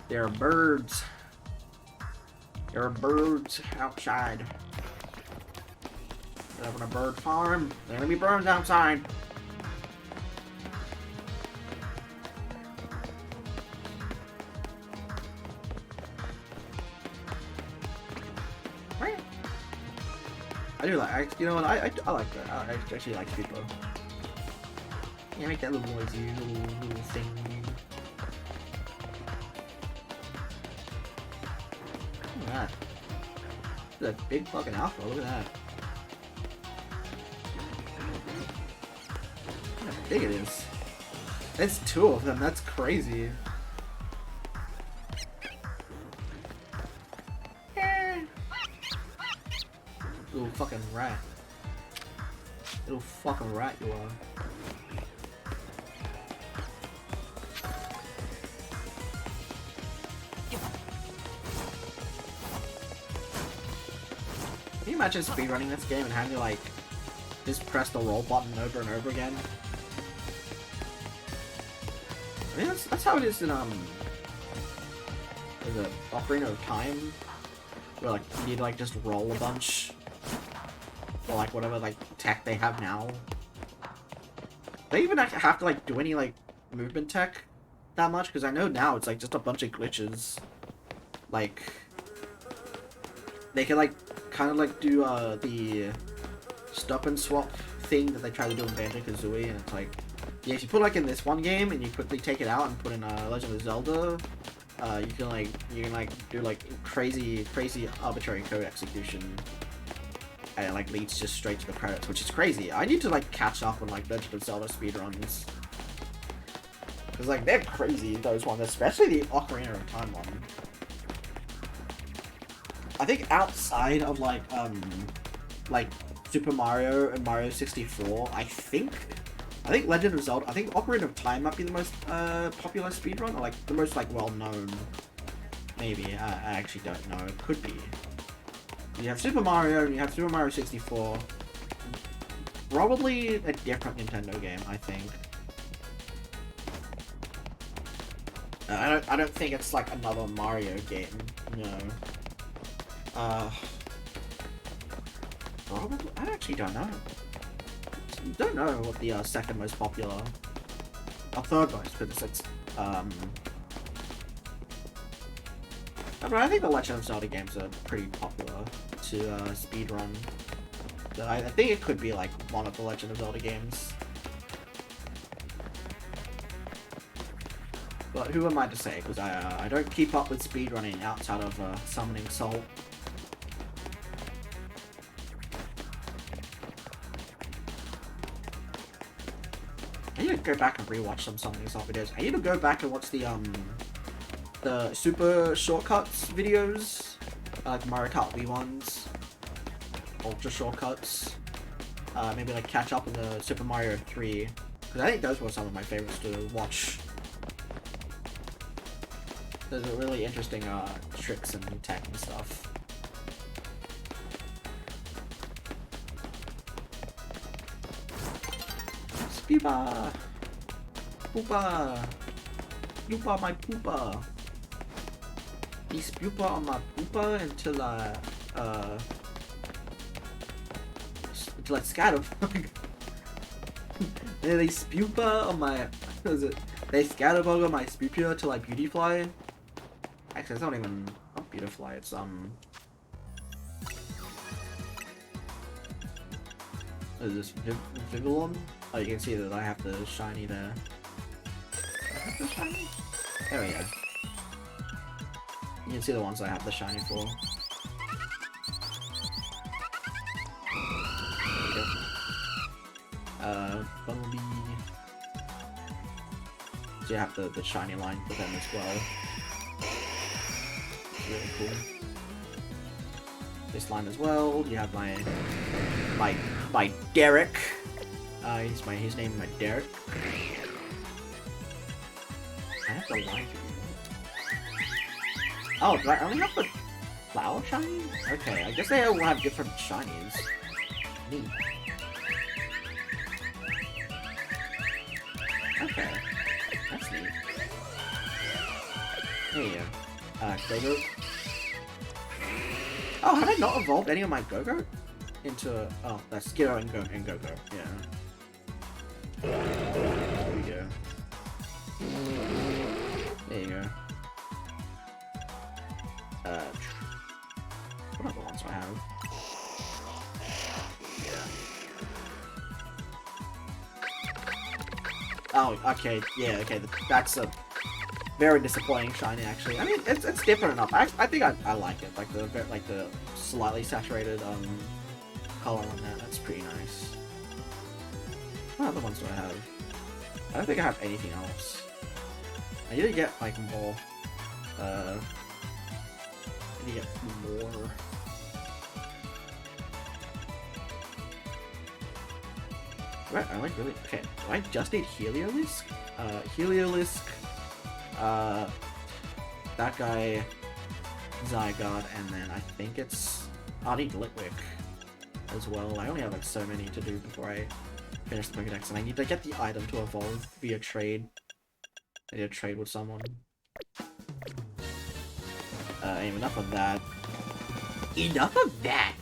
There are birds. There are birds outside. They're having a bird farm. There are gonna be birds outside. I do like, you know what, I like that. I actually like people. Yeah, make that little noisy little thing. Look at that. That's a big fucking alpha, look at that. Look how big it is. That's two of them, that's crazy. Little fucking rat. Little fucking rat you are. Can you imagine speedrunning this game and having to like just press the roll button over and over again? I mean that's how it is in is it Ocarina of Time? Where like you need to like just roll a bunch. Or like whatever like tech they have now. They even have to like do any like movement tech that much, because I know now it's like just a bunch of glitches. Like they can like kind of like do the stop and swap thing that they try to do in Banjo-Kazooie, and it's like, yeah, if you put like in this one game and you quickly take it out and put in Legend of Zelda, you can do like crazy arbitrary code execution. And it like leads just straight to the credits, which is crazy. I need to like catch up on like Legend of Zelda speedruns. Cause like they're crazy, those ones, especially the Ocarina of Time one. I think outside of like Super Mario and Mario 64, I think Legend of Zelda, I think Ocarina of Time might be the most popular speedrun, or like the most like well known. Maybe, I actually don't know, it could be. You have Super Mario, and you have Super Mario 64. Probably a different Nintendo game, I think. I don't think it's like another Mario game. No. Probably. I actually don't know. Don't know what the second most popular, or third most, because it's But I think the Legend of Zelda games are pretty popular to speedrun. So I think it could be like one of the Legend of Zelda games. But who am I to say? Because I don't keep up with speedrunning outside of Summoning Soul. I need to go back and rewatch some of these old videos. I need to go back and watch the super shortcuts videos, like Mario Kart Wii ones, ultra shortcuts. Maybe like catch up on the Super Mario 3, because I think those were some of my favorites to watch. Those are really interesting tricks and tech and stuff. Spoopa! Poopa! Poopa, my poopa! He spoopa on my poopa until I scatter. They spoopa on my... What is it? They scatterbug on my spoopia till I beautyfly. Actually, it's not even... Not beautyfly, it's What is this? Vivillon? Oh, you can see that I have the shiny there. Do I have the shiny? There we go. You can see the ones I have the shiny for. There we go. Bumblebee. So you have the shiny line for them as well. Really cool. This line as well. You have my Derek. His name is my Derek. I have the line. Oh, do I only have the flower shiny? Okay, I guess they all have different shinies. Neat. Okay, that's neat. There you go. Go-Go. Oh, have I not evolved any of my Go-Go? Into... Oh, that's Skiddo and Go-Go. Yeah. There we go. There you go. What other ones do I have? Oh, okay, yeah, okay, that's a very disappointing shiny, actually. I mean, it's different enough. I think I like it, like the slightly saturated color on that. That's pretty nice. What other ones do I have? I don't think I have anything else. I need to get like more. I need to get more. Right, I like really. Okay, do I just need Heliolisk? Heliolisk. That guy, Zygarde, and then I think it's. I need Litwick as well. I only have like so many to do before I finish the Pokédex, and I need to get the item to evolve via trade. I need to trade with someone. Enough of that. Enough of that!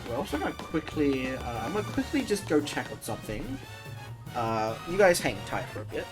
We're also gonna quickly, I'm gonna quickly just go check on something. You guys hang tight for a bit.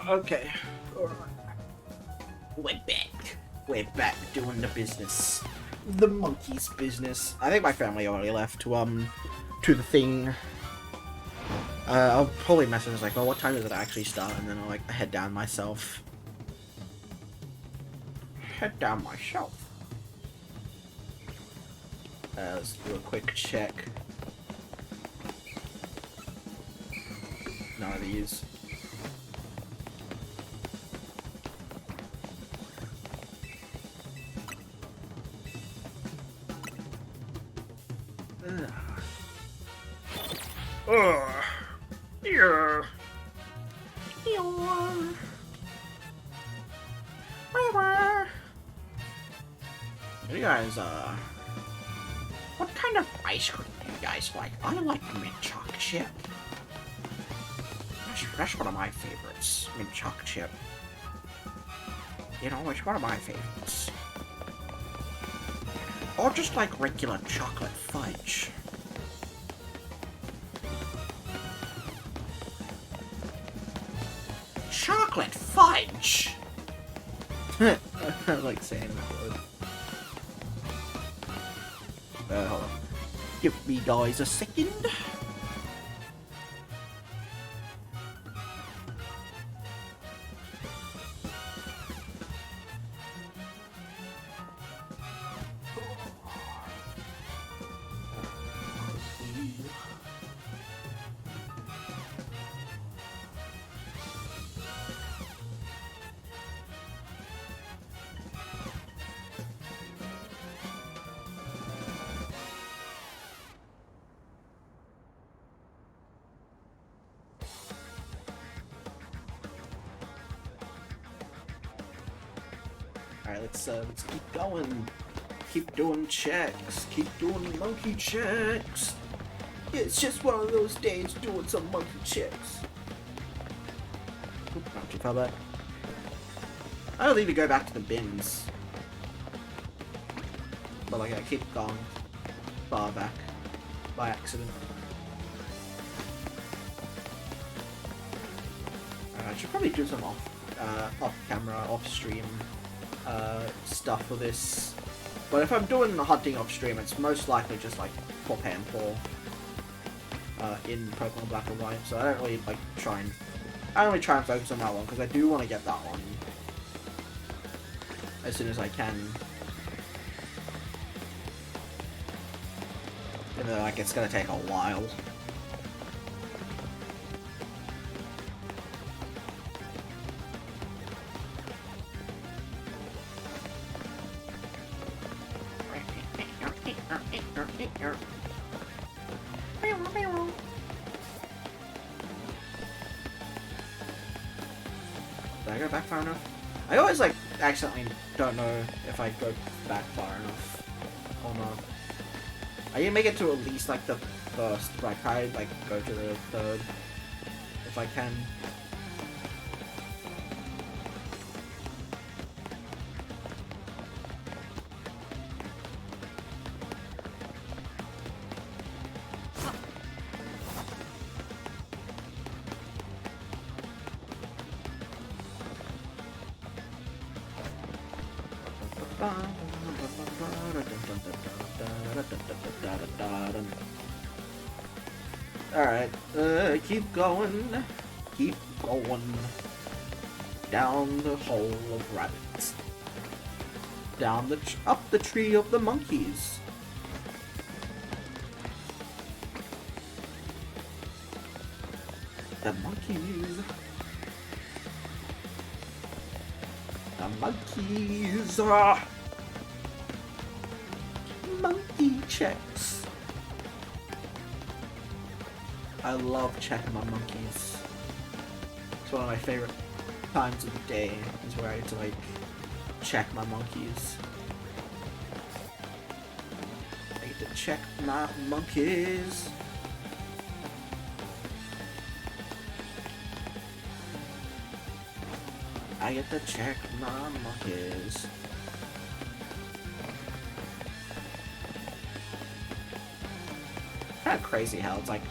Okay. We're back. We're back doing the business. The monkey's business. I think my family already left to the thing. I'll probably message like, well, what time does it actually start? And then I'll like head down myself. Head down myself. Let's do a quick check. none of these. Yeah. You guys, what kind of ice cream do you guys like? I like mint chocolate chip. That's one of my favorites, mint chocolate chip. You know, it's one of my favorites. Or just like regular chocolate fudge. Chocolate fudge! I like saying that word. Hold on. Give me guys a second. Alright, let's keep going. Keep doing checks. Keep doing monkey checks. It's just one of those days doing some monkey checks. Oop, not too far back. I don't need to go back to the bins. But like I keep going far back by accident. I should probably do some off camera, off stream stuff for this. But if I'm doing the hunting off stream, it's most likely just like for Panpour in Pokemon Black and White. So I don't really like try and focus on that one because I do want to get that one as soon as I can. Even though like it's gonna take a while. Did I go back far enough? I always like accidentally don't know if I go back far enough or not. I can make it to at least like the first, but I probably like go to the third if I can. Alright, keep going, down the hole of rabbits, down up the tree of the monkeys. The monkeys. Monkey checks. I love checking my monkeys. It's one of my favorite times of the day, is where I get to like check my monkeys. I get to check my monkeys. I get to check my monkeys. Kind of crazy how it's like,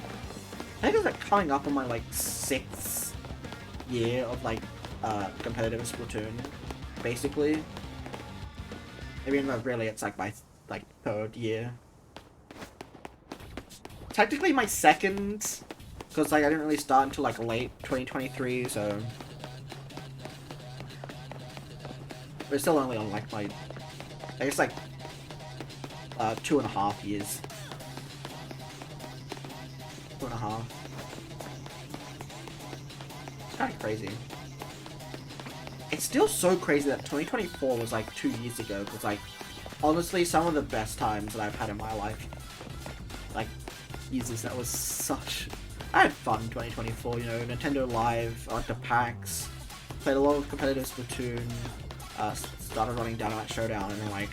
I think it's like coming up on my like 6th year of like competitive Splatoon, basically. Even though really it's like my like 3rd year. Technically my 2nd, because like I didn't really start until like late 2023, so. But it's still only on like my, I guess like 2.5 years. 2.5. kind of crazy. It's still so crazy that 2024 was like 2 years ago, because like, honestly, some of the best times that I've had in my life. Like, Jesus, that was such... I had fun in 2024, you know, Nintendo Live, I went to PAX, played a lot of competitive Splatoon, started running Dynamite Showdown, and then like,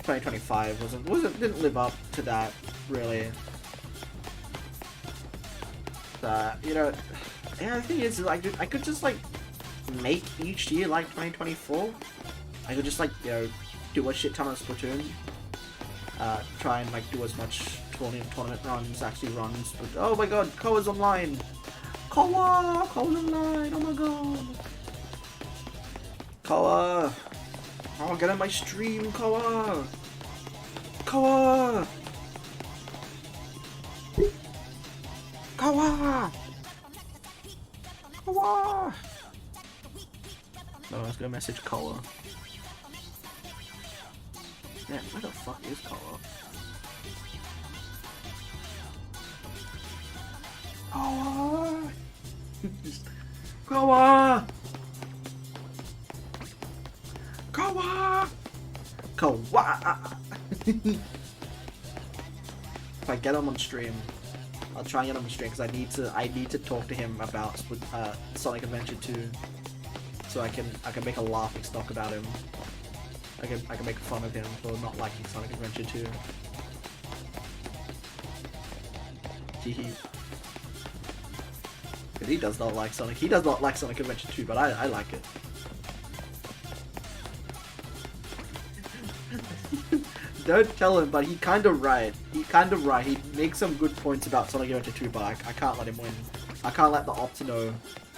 2025 didn't live up to that, really. You know, yeah, the thing is, like, I could just like, make each year like 2024. I could just like, you know, do a shit ton of Splatoon, try and like do as much tournament runs, actually runs, but oh my god, Koa's online! Koa's online, oh my god! Koa! Oh, get on my stream, Koa! Koa! Koa! Koa! No, I was gonna message Koa. Man, where the fuck is Koa? Koa! Koa! Koa! Koa! If I get him on stream, I'll try and get him on stream because I need to talk to him about Sonic Adventure 2, so I can make a laughing stock about him. I can make fun of him for not liking Sonic Adventure 2. Hehe. Because he does not like Sonic. He does not like Sonic Adventure 2, but I like it. Don't tell him, but he kind of right. He makes some good points about Sonic Adventure 2, but I can't let him win. I can't let the ops know.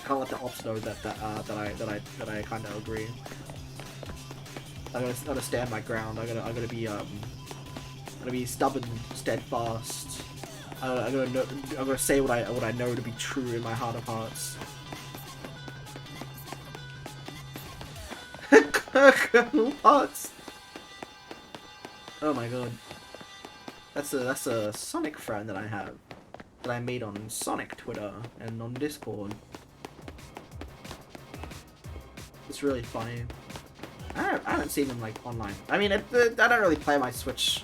That I kind of agree. I gotta stand my ground. I gotta be stubborn, steadfast. I'm gonna say what I know to be true in my heart of hearts. Hearts. Oh my god. That's a Sonic friend that I have, that I made on Sonic Twitter and on Discord. It's really funny. I haven't seen him like online. I mean, I don't really play my Switch.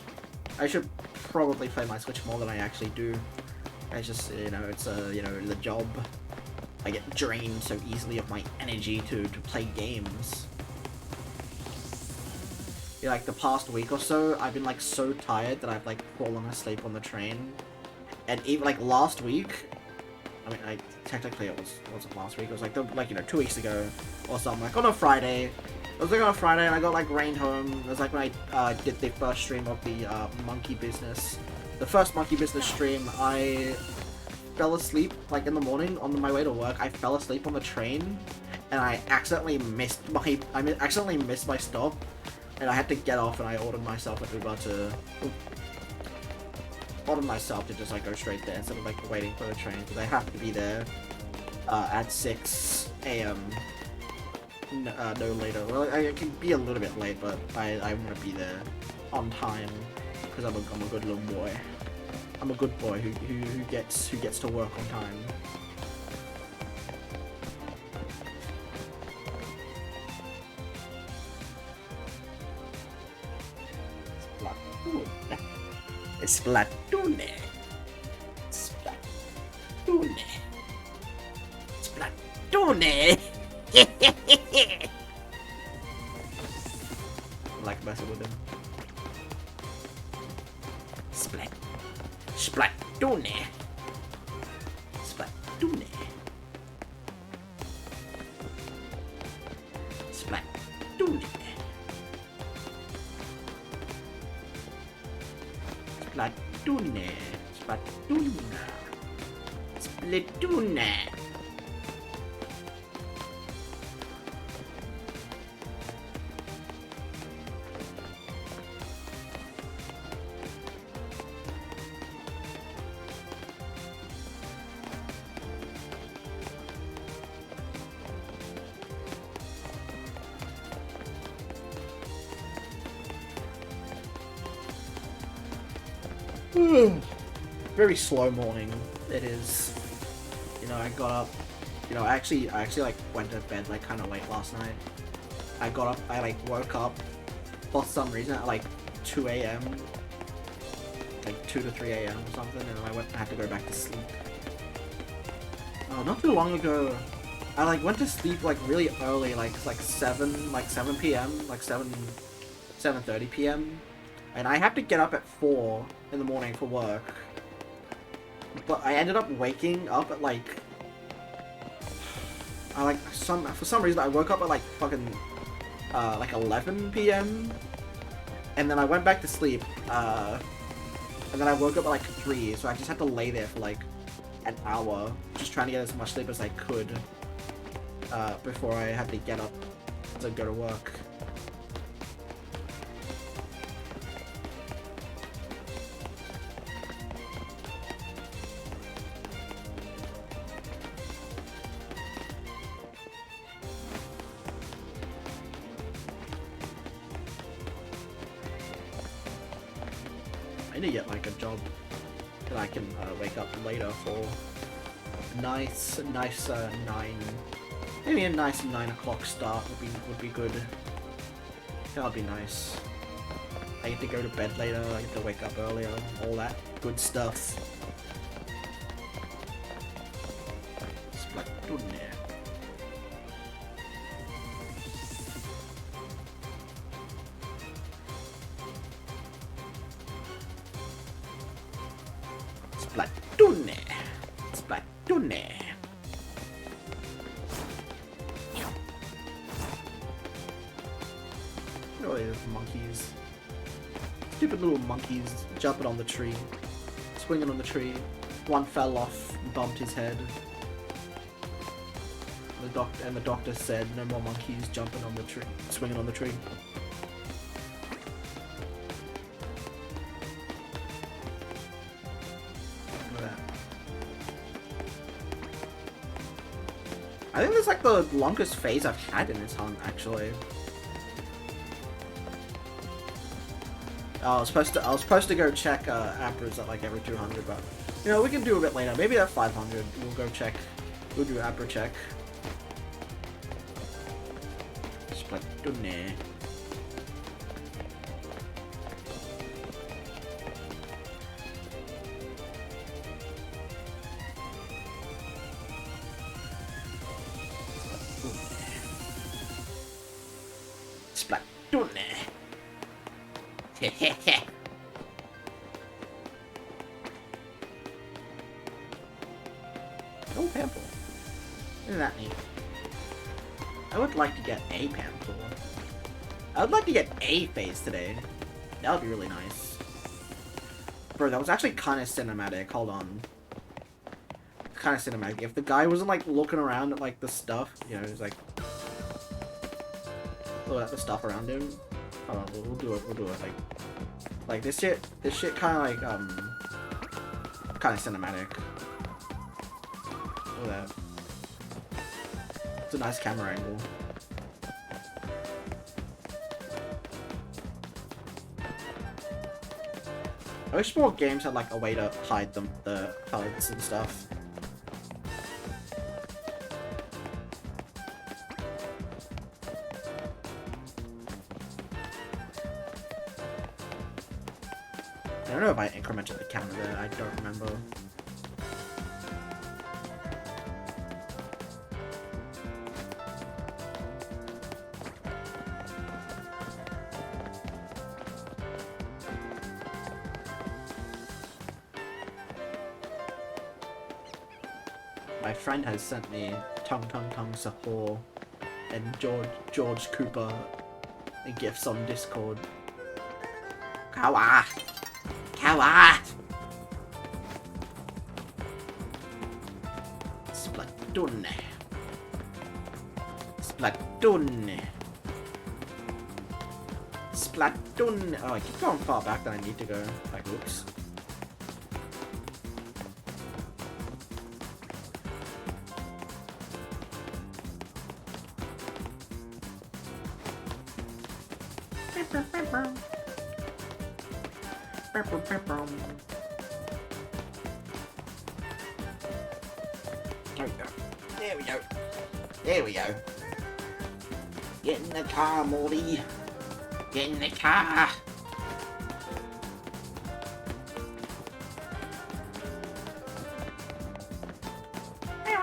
I should probably play my Switch more than I actually do. I just, you know, it's you know, the job. I get drained so easily of my energy to play games. Yeah, like the past week or so, I've been like so tired that I've like fallen asleep on the train. And even like last week, I mean, technically it wasn't last week. It was like you know, 2 weeks ago or something. Like on a Friday, it was like on a Friday, and I got like rained home. It was like when I did the first stream of the Monkey Business, the first Monkey Business stream. I fell asleep like in the morning on my way to work. I fell asleep on the train, and I accidentally missed my stop. And I had to get off, and I ordered myself an Uber to just like go straight there instead of like waiting for the train, because I have to be there at 6 AM. No later. Well, I can be a little bit late, but I want to be there on time because I'm a good little boy. I'm a good boy who gets to work on time. Splatoon. Splatoon. Splatoon. I like messing with him. Splatoon. Splatoon. Splatoon. Splatoon. Splatoon. Splatoon. Splatoon. Very slow morning, it is. You know, I got up, You know, I actually like went to bed like kind of late last night. I got up, I like woke up for some reason at like 2 a.m. like 2 to 3 a.m. or something, and I had to go back to sleep. Not too long ago, I like went to sleep like really early, like 7 p.m., like 7:30 p.m. and I had to get up at 4 in the morning for work. But I ended up waking up at like for some reason I woke up at like fucking like 11 p.m. and then I went back to sleep, and then I woke up at like 3, so I just had to lay there for like an hour, just trying to get as much sleep as I could, before I had to get up to go to work. I need to get like a job that I can wake up later for. Nice 9. Maybe a nice 9 o'clock start would be good. That'd be nice. I get to go to bed later. I get to wake up earlier. All that good stuff. Splatoon. Splatoon. Oh, there's monkeys. Stupid little monkeys jumping on the tree. Swinging on the tree. One fell off, bumped his head. The doctor said no more monkeys jumping on the tree, swinging on the tree. I think that's like the longest phase I've had in this hunt, actually. I was supposed to go check Appras at like every 200, but you know, we can do a bit later. Maybe at 500 we'll go check. We'll do Appra check. Splatoon. Splatoon. Oh, pamphlet. Isn't that neat? I would like to get a pamphlet. I would like to get a phase today. That would be really nice. Bro, that was actually kind of cinematic. Hold on. Kind of cinematic. If the guy wasn't like looking around at like the stuff, you know, he's like look at the stuff around him. Hold on, we'll do it. We'll do it. Like this shit kind of like kind of cinematic. Look at that. It's a nice camera angle. I wish more games had like a way to hide the HUDs and stuff. I don't know if I incremented the counter there, I don't remember. My friend has sent me Tung Sahur and George Cooper gifts on Discord. Kawa! Kawa! Splatoon. Splatoon. Splatoon. Oh, I keep going far back than I need to go. Like, whoops. There we go. There we go. There we go. Get in the car, Morty. Get in the car. There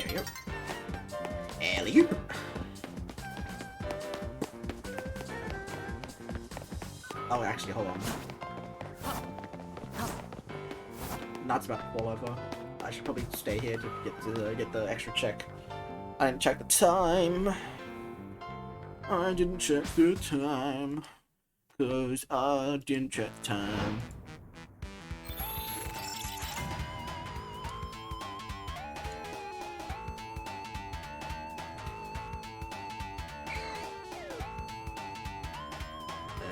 we go. Alley-oop. Oh, actually, hold on. Not's about to fall over. I should probably stay here to get the extra check. I didn't check the time. I didn't check the time. 'Cause I didn't check time.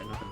Nothing.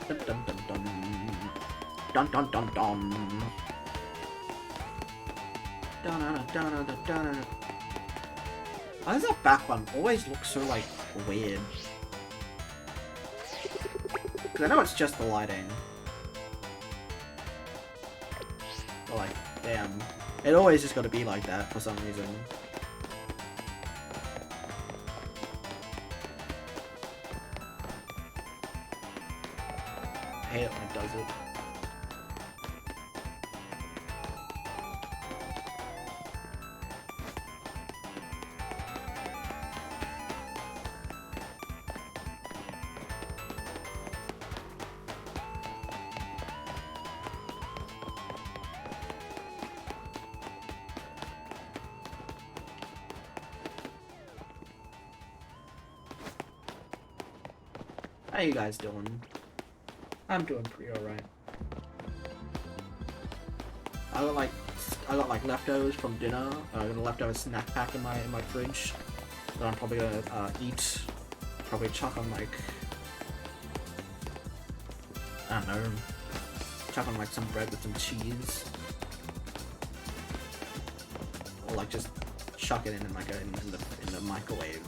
Dun dun dun dun. Dun dun dun dun. Dun dun dun dun dun. Why does that back one always look so like weird? Cause I know it's just the lighting. But like, damn. It always just gotta be like that for some reason. I hate it when it does it. How you guys doing? I'm doing pretty alright. I got like leftovers from dinner. I got a leftover snack pack in my fridge that I'm probably gonna eat. Probably chuck on like, I don't know, chuck on like some bread with some cheese, or like just chuck it in like in the microwave.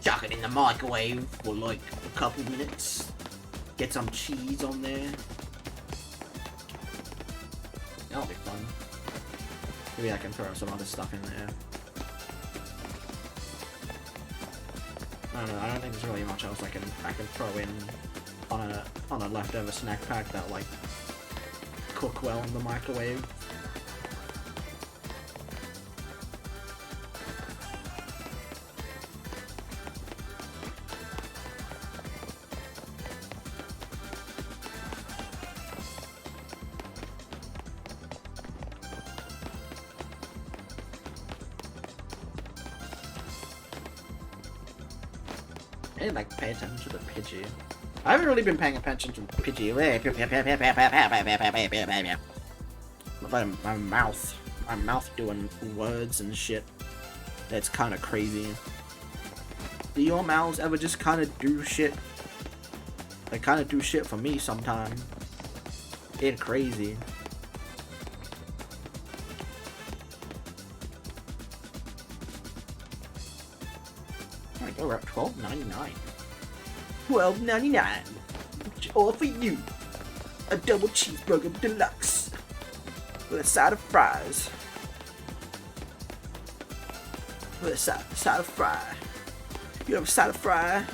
Chuck it in the microwave for like a couple minutes. Get some cheese on there. That'll be fun. Maybe I can throw some other stuff in there. I don't know. I don't think there's really much else I can throw in on a leftover snack pack that like cook well in the microwave. I didn't like pay attention to the Pidgey. I haven't really been paying attention to Pidgey. My mouth doing words and shit. That's kind of crazy. Do your mouths ever just kind of do shit? They kind of do shit for me sometimes. It's crazy. Alright, we're at $12.99. $12.99. All for you. A double cheeseburger deluxe with a side of fries. With a side of fry. You have a side of fry.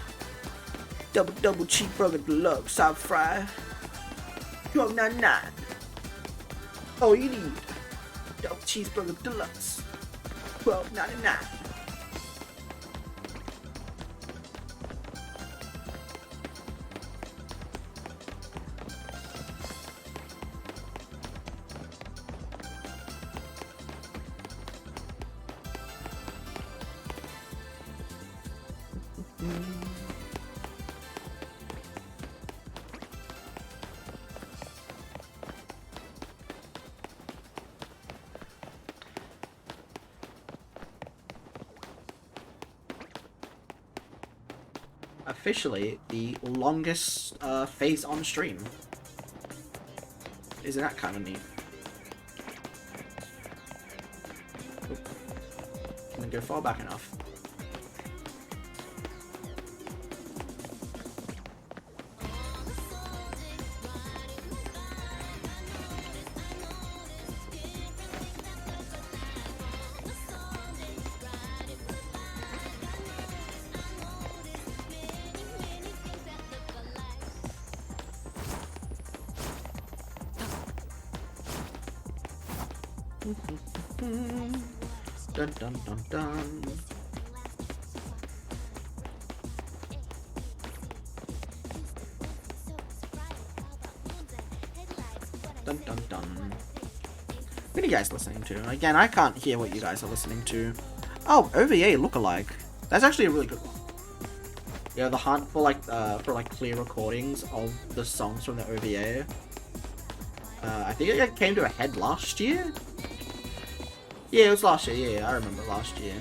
Double cheeseburger deluxe side of fry. $12.99. All you need. Double cheeseburger deluxe. $12.99. Officially the longest phase on stream. Isn't that kind of neat? Can go far back enough. Dun dun dun dun. Dun dun dun. What are you guys listening to? Again, I can't hear what you guys are listening to. Oh, OVA lookalike. That's actually a really good one. Yeah, the hunt for clear recordings of the songs from the OVA. I think it came to a head last year. Yeah, it was last year. Yeah, I remember last year.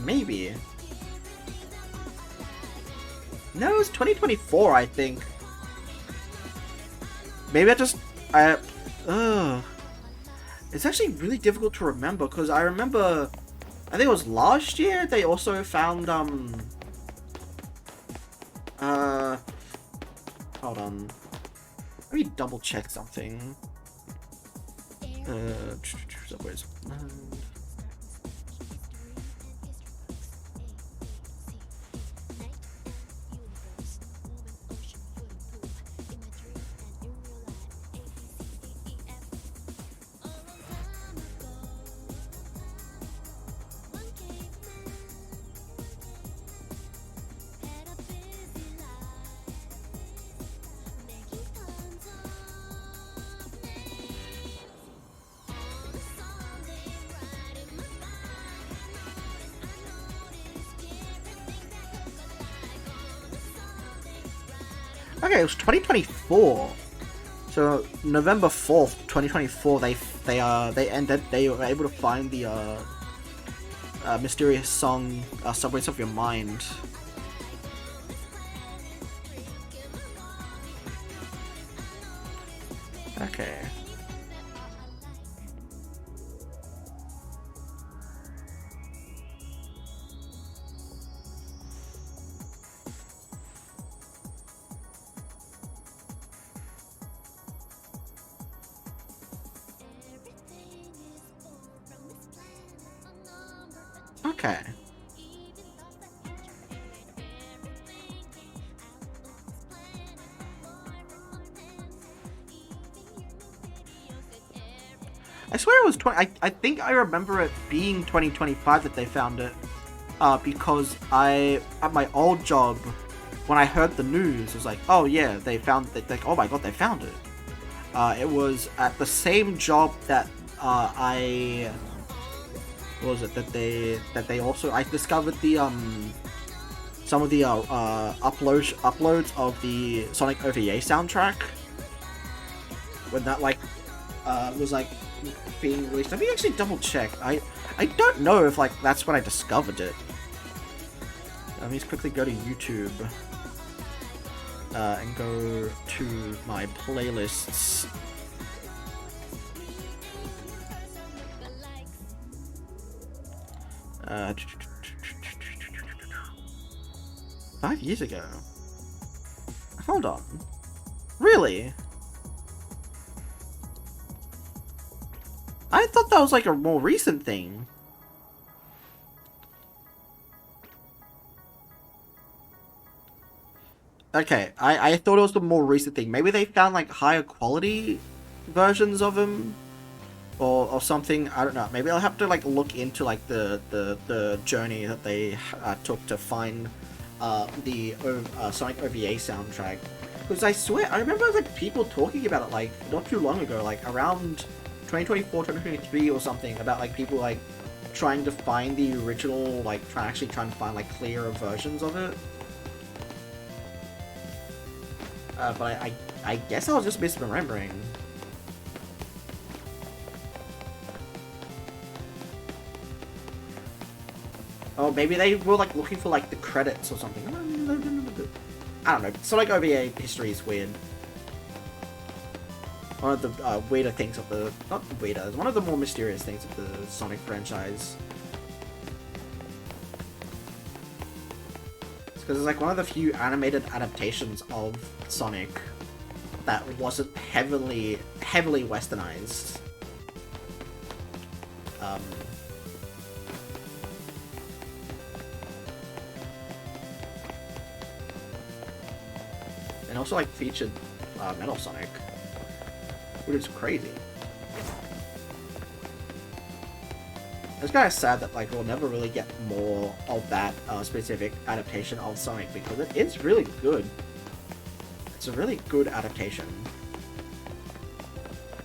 Maybe. No, it was 2024, I think. Maybe it's actually really difficult to remember because I remember, I think it was last year they also found hold on. Let me double check something. Subways. Okay, it was 2024. So November 4th, 2024. They were able to find the mysterious song "Subways of Your Mind." Okay. Okay. I swear it was 20. I think I remember it being 2025 that they found it. Because at my old job, when I heard the news, it was like, oh yeah, they found it. Like, oh my god, they found it. It was at the same job that what was it that they also, I discovered the some of the uploads of the Sonic OVA soundtrack when that was being released. Let me actually double check. I don't know if that's when I discovered it. Let me just quickly go to YouTube and go to my playlists. Uh, 5 years ago. Hold on. Really? I thought that was like a more recent thing. Okay, I thought it was the more recent thing. Maybe they found like higher quality versions of them, or something. I don't know. Maybe I'll have to like look into like the journey that they took to find the Sonic OVA soundtrack. Because I swear, I remember like people talking about it like not too long ago, like around 2024, 2023 or something, about like people like trying to find the original, like trying to find like clearer versions of it. But I guess I was just misremembering. Oh, maybe they were like looking for like the credits or something. I don't know. Sonic OVA history is weird. One of the weirder things of the... Not weirder, one of the more mysterious things of the Sonic franchise. Because it's like one of the few animated adaptations of Sonic that wasn't heavily westernized. And also like featured Metal Sonic, which is crazy. It's kind of sad that like we'll never really get more of that specific adaptation of Sonic, because it is really good. It's a really good adaptation.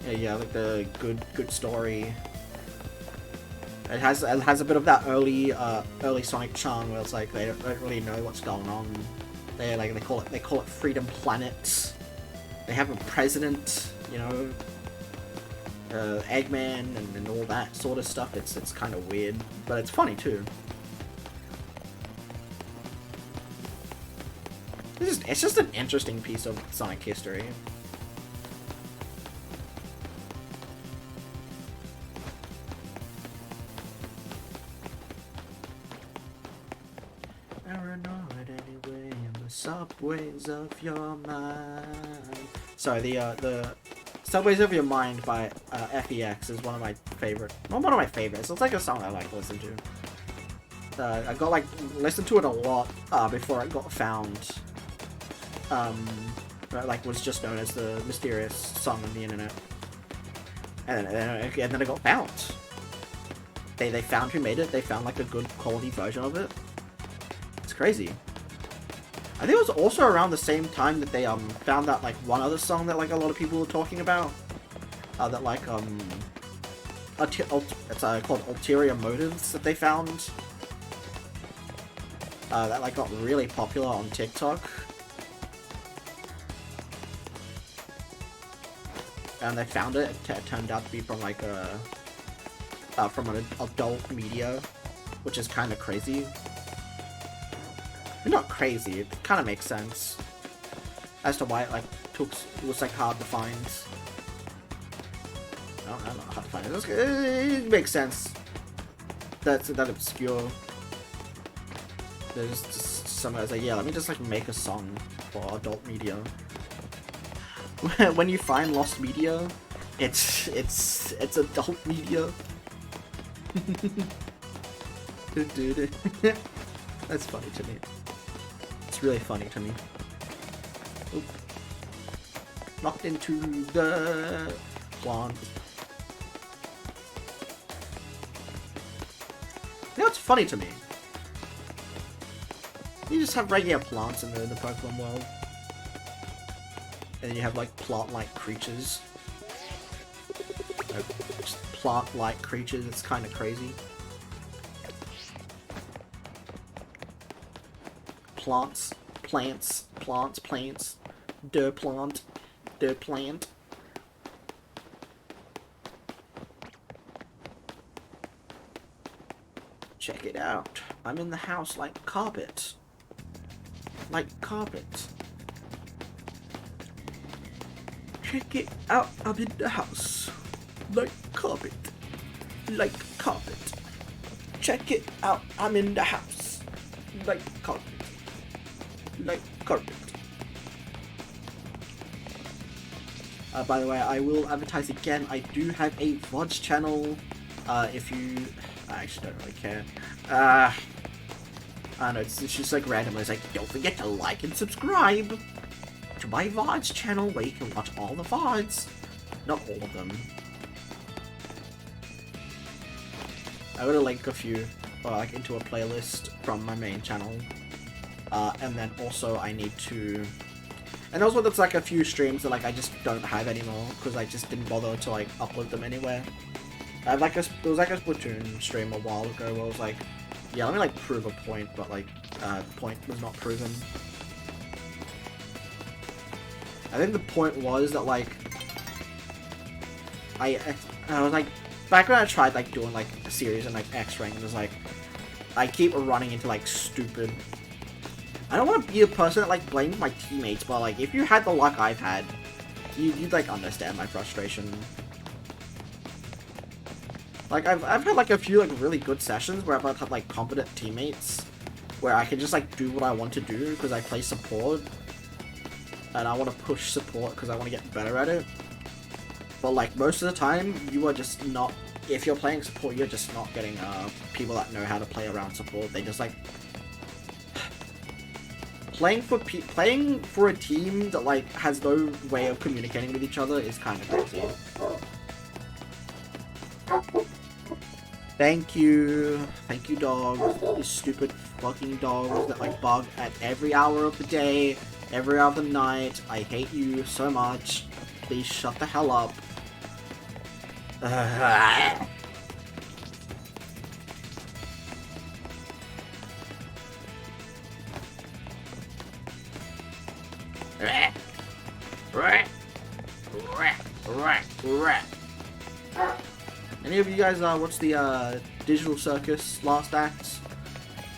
Yeah, like the good story. It has a bit of that early Sonic charm where it's like they don't really know what's going on. They call it Freedom Planet. They have a president, you know. Eggman and all that sort of stuff. It's kind of weird, but it's funny too. It's just an interesting piece of Sonic history. Paranoid anyway in the subways of your mind. So the Subways of Your Mind by FEX is one of my favorite. Well, one of my favorites. It's like a song I like to listen to. I got like listened to it a lot before it got found. Like was just known as the mysterious song on the internet, and then it got found. They found who made it. They found like a good quality version of it. It's crazy. I think it was also around the same time that they found that like one other song that like a lot of people were talking about. That like it's called Ulterior Motives that they found. That like got really popular on TikTok. And they found it. It turned out to be from like from an adult media, which is kind of crazy. Not crazy, it kind of makes sense as to why it like was like hard to find. I don't know how to find it. It makes sense. That's that obscure. There's just some guys like, yeah, let me just like make a song for adult media. When you find lost media, it's adult media. That's funny to me. It's really funny to me. Oop. Knocked into the plant. You know what's funny to me? You just have regular plants in the Pokemon world. And then you have like plant-like creatures. Just plant-like creatures, it's kind of crazy. Plants, de plant. Check it out. I'm in the house like carpet. like carpet. Check it out, I'm in the house. Like carpet. Like carpet. Check it out, I'm in the house. Like carpet. Like carpet. By the way, I will advertise again. I do have a VODs channel. If you... I actually don't really care. I don't know, it's just like randomly. It's like, don't forget to like and subscribe to my VODs channel where you can watch all the VODs. Not all of them. I would link a few, like, into a playlist from my main channel. And then also I need to... And also there's like a few streams that like I just don't have anymore because I just didn't bother to like upload them anywhere. I have like there was like a Splatoon stream a while ago where I was like, yeah, let me like prove a point, but like the point was not proven. I think the point was that like I was like, back when I tried like doing like a series and like X-Rank, it was like I keep running into like stupid... I don't want to be a person that like blames my teammates, but like if you had the luck I've had, you'd like understand my frustration. Like I've had like a few like really good sessions where I've had like competent teammates where I can just like do what I want to do because I play support and I want to push support because I want to get better at it. But like most of the time, you are just not... If you're playing support, you're just not getting people that know how to play around support. They just like... Playing for a team that like has no way of communicating with each other is kind of crazy. Thank you, dog. You stupid fucking dogs that like bug at every hour of the day, every hour of the night. I hate you so much. Please shut the hell up. Any of you guys watch the Digital Circus Last Act?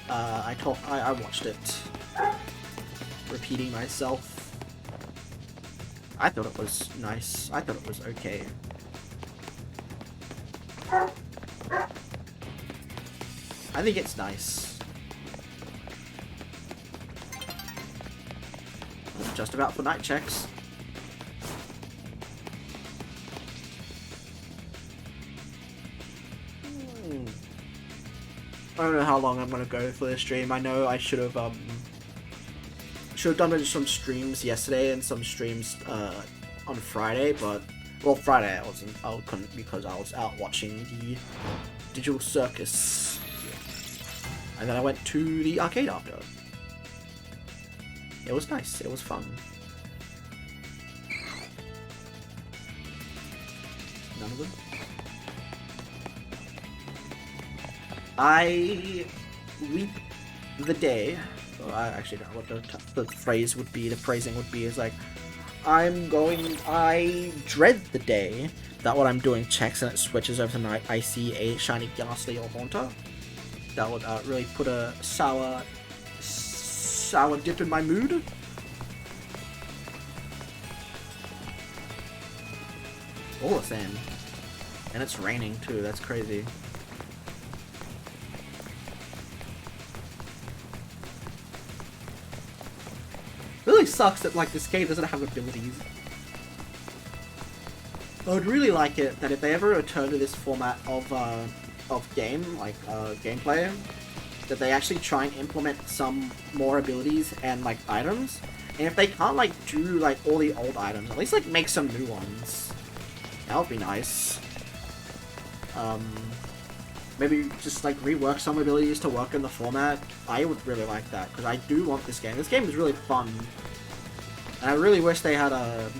I watched it. Repeating myself. I thought it was nice. I thought it was okay. I think it's nice. Just about for night checks. I don't know how long I'm gonna go for this stream. I know I should have done some streams yesterday and some streams on Friday, but well, Friday I couldn't because I was out watching the Digital Circus, and then I went to the arcade after. It was nice. It was fun. None of them. I weep the day. Well, I actually don't know what the phrase would be. The phrasing would be is like, I dread the day that when I'm doing checks and it switches over the night, I see a shiny Ghastly or Haunter. That would really put a sour dip in my mood. All the same. And it's raining too, that's crazy. Really sucks that like this game doesn't have abilities. I would really like it that if they ever return to this format of game, like gameplay, that they actually try and implement some more abilities and like items. And if they can't like do like all the old items, at least like make some new ones. That would be nice. Maybe just like rework some abilities to work in the format. I would really like that because I do want this game. This game is really fun, and I really wish they had a.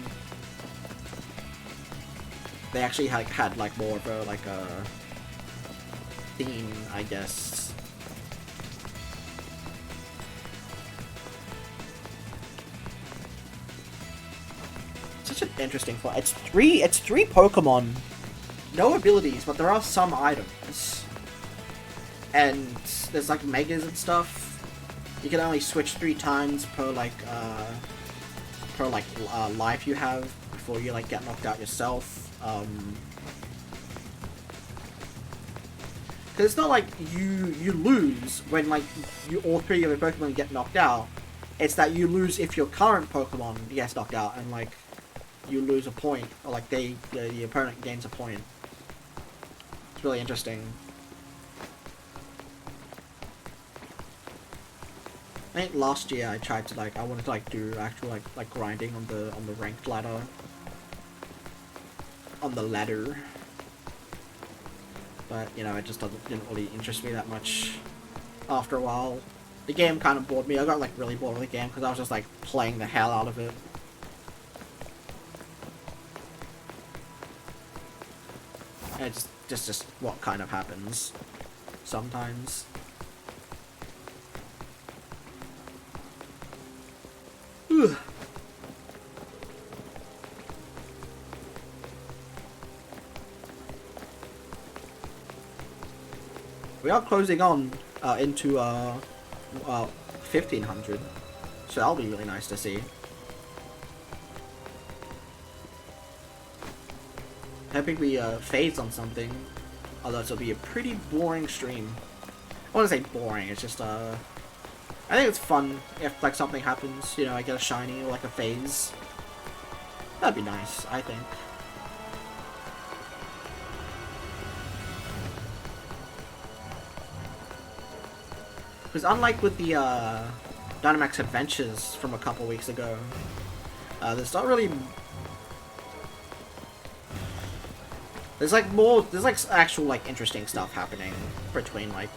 They actually had like more of a like a theme, I guess. Such an interesting fight. It's three Pokemon, no abilities, but there are some items. And there's like megas and stuff. You can only switch 3 times per life you have before you like get knocked out yourself. Cause it's not like you lose when like all 3 of your Pokemon get knocked out. It's that you lose if your current Pokemon gets knocked out, and like you lose a point, or like the opponent gains a point. It's really interesting. I think last year I tried to I wanted to like do actual like grinding on the ranked ladder. On the ladder. But you know, it just didn't really interest me that much. After a while, the game kind of bored me. I got like really bored of the game because I was just like playing the hell out of it. And it's just what kind of happens sometimes. Ugh. We are closing on into 1500, so that'll be really nice to see. Hoping we phase on something, although it'll be a pretty boring stream. I wouldn't say boring, it's just I think it's fun if like something happens, you know, I get a shiny or like a phase. That'd be nice, I think. Because unlike with the Dynamax Adventures from a couple weeks ago, there's not really... There's like actual like interesting stuff happening between like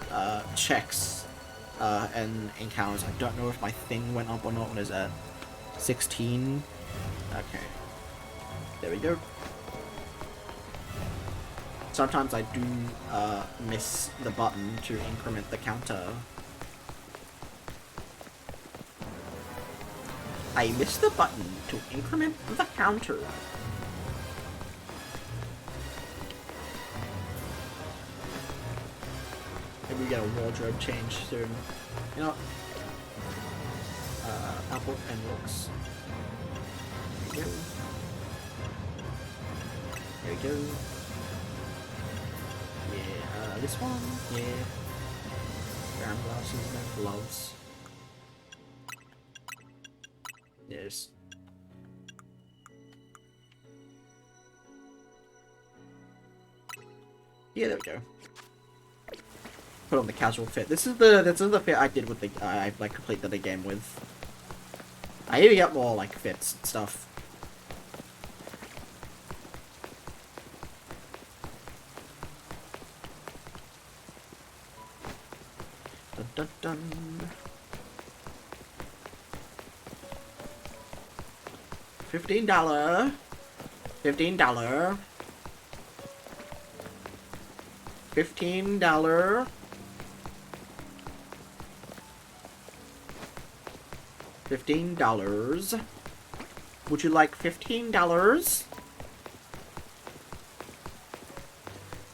checks and encounters. I don't know if my thing went up or not. What is that? 16? Okay. There we go. Sometimes I do miss the button to increment the counter. I missed the button to increment the counter. Maybe we get a wardrobe change soon. You know, Apple and looks. There we go. There we go. Yeah, this one. Yeah. Brown glasses and gloves. Yes. Yeah, there we go. Put on the casual fit. This is the fit I did with the I like completed the game with. I need to get more like fits and stuff. Dun dun dun. $15. $15. $15. $15. Would you like $15?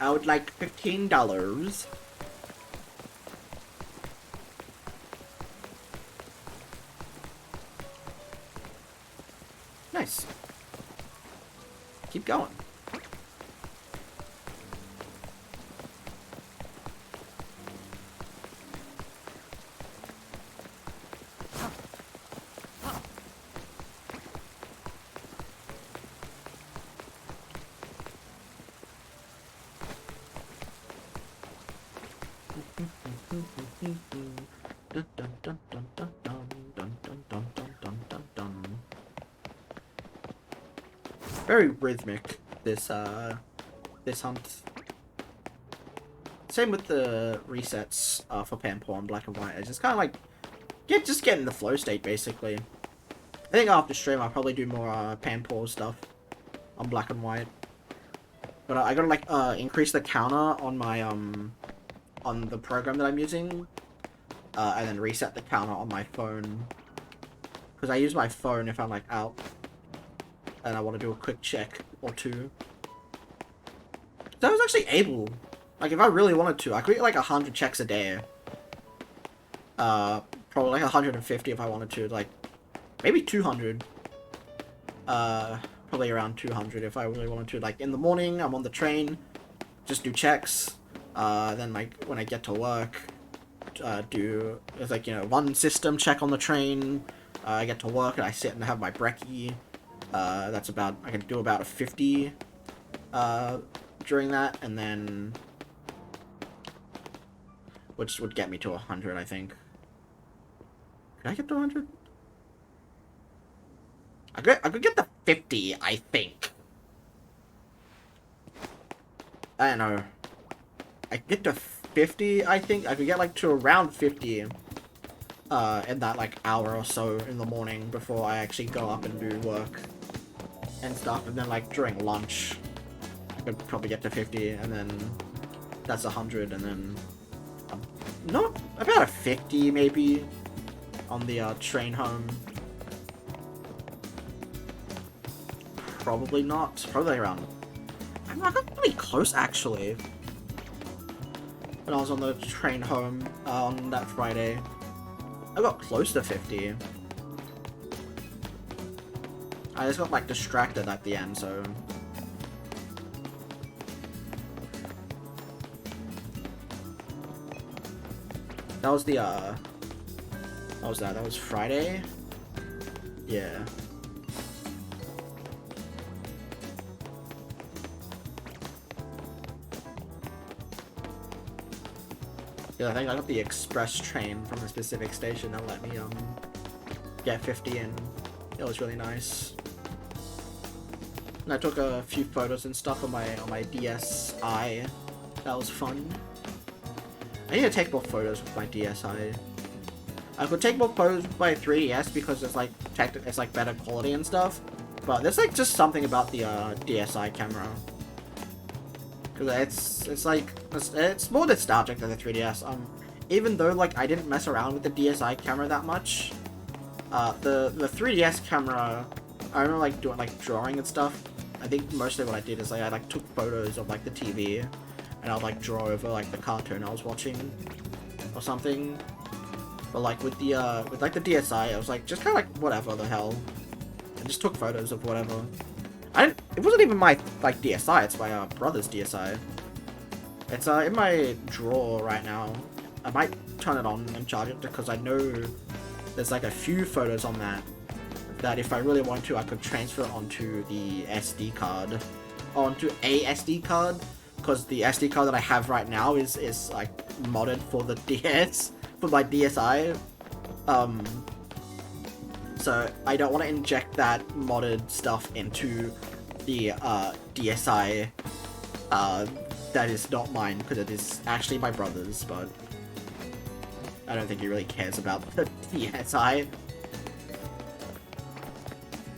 I would like $15. Nice. Keep going. Very rhythmic, this hunt. Same with the resets for Panpour on Black and White. It's just kind of like just get in the flow state basically. I think after stream I'll probably do more Panpour stuff on Black and White. But I gotta like increase the counter on my on the program that I'm using, and then reset the counter on my phone. Because I use my phone if I'm like out and I want to do a quick check or two. So I was actually able, like if I really wanted to, I could get like 100 checks a day. probably like 150 if I wanted to, like maybe 200. Probably around 200 if I really wanted to. Like in the morning, I'm on the train, just do checks. Then like when I get to work, do like, you know, one system check on the train. I get to work and I sit and have my brekkie. That's about, I can do about a 50 during that, and then which would get me to 100, I think. Could I get to 100? I could get to 50, I think. I don't know. I could get to 50, I think. I could get like to around 50 in that like hour or so in the morning before I actually go up and do work and stuff. And then like during lunch, I could probably get to 50, and then that's 100, and then not about a 50 maybe on the train home. Probably not. Probably around. I got pretty close actually when I was on the train home on that Friday. I got close to 50. I just got like distracted at the end, so. That was the what was that? That was Friday? Yeah. Yeah, I think I got the express train from a specific station that let me get 50 in. It was really nice. And I took a few photos and stuff on my DSi. That was fun. I need to take more photos with my DSi. I could take more photos with my 3DS because it's like it's like better quality and stuff. But there's like just something about the DSi camera. Because it's more nostalgic than the 3DS. Even though like I didn't mess around with the DSi camera that much, the 3DS camera, I remember like doing like drawing and stuff. I think mostly what I did is like I like took photos of like the TV, and I'd like draw over like the cartoon I was watching, or something. But like with the with like the DSi, I was like just kind of like whatever the hell, I just took photos of whatever. It wasn't even my like DSi. It's my brother's DSi. It's in my drawer right now. I might turn it on and charge it because I know there's like a few photos on that if I really want to, I could transfer onto the SD card, onto a SD card, because the SD card that I have right now is like modded for the DS, for my DSi. So I don't want to inject that modded stuff into the DSi that is not mine, because it is actually my brother's, but I don't think he really cares about the DSi.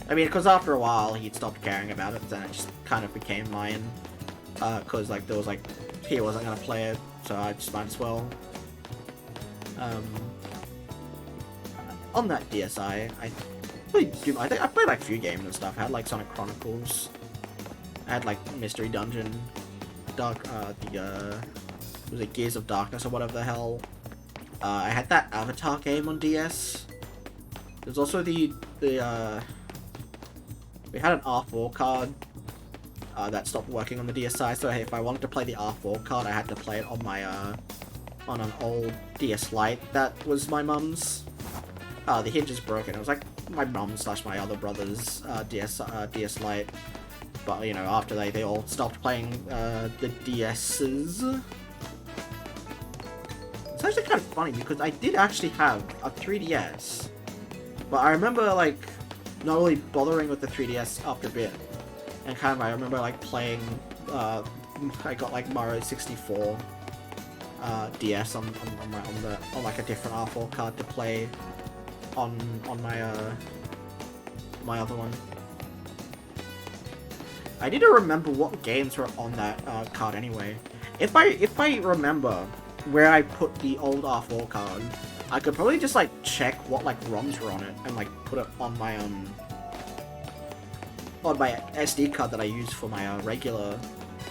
I mean, because after a while he stopped caring about it, then it just kind of became mine. Because like there was like he wasn't gonna play it, so I just might as well. On that DSi, I think I played like a few games and stuff. I had like Sonic Chronicles. I had like Mystery Dungeon, was it Gears of Darkness or whatever the hell. I had that Avatar game on DS. There's also we had an R4 card that stopped working on the DSi, so if I wanted to play the R4 card, I had to play it on my on an old DS Lite that was my mum's. The hinge is broken. It was like my mum / my other brother's DS Lite, but you know, after they all stopped playing the DS's. It's actually kind of funny because I did actually have a 3DS, but I remember like not really bothering with the 3DS after a bit, and kind of I remember like playing. I got like Mario 64 DS on like a different R4 card to play on my my other one. I need to remember what games were on that card anyway. If I remember where I put the old R4 card, I could probably just like check what like ROMs were on it and like put it on my SD card that I use for my regular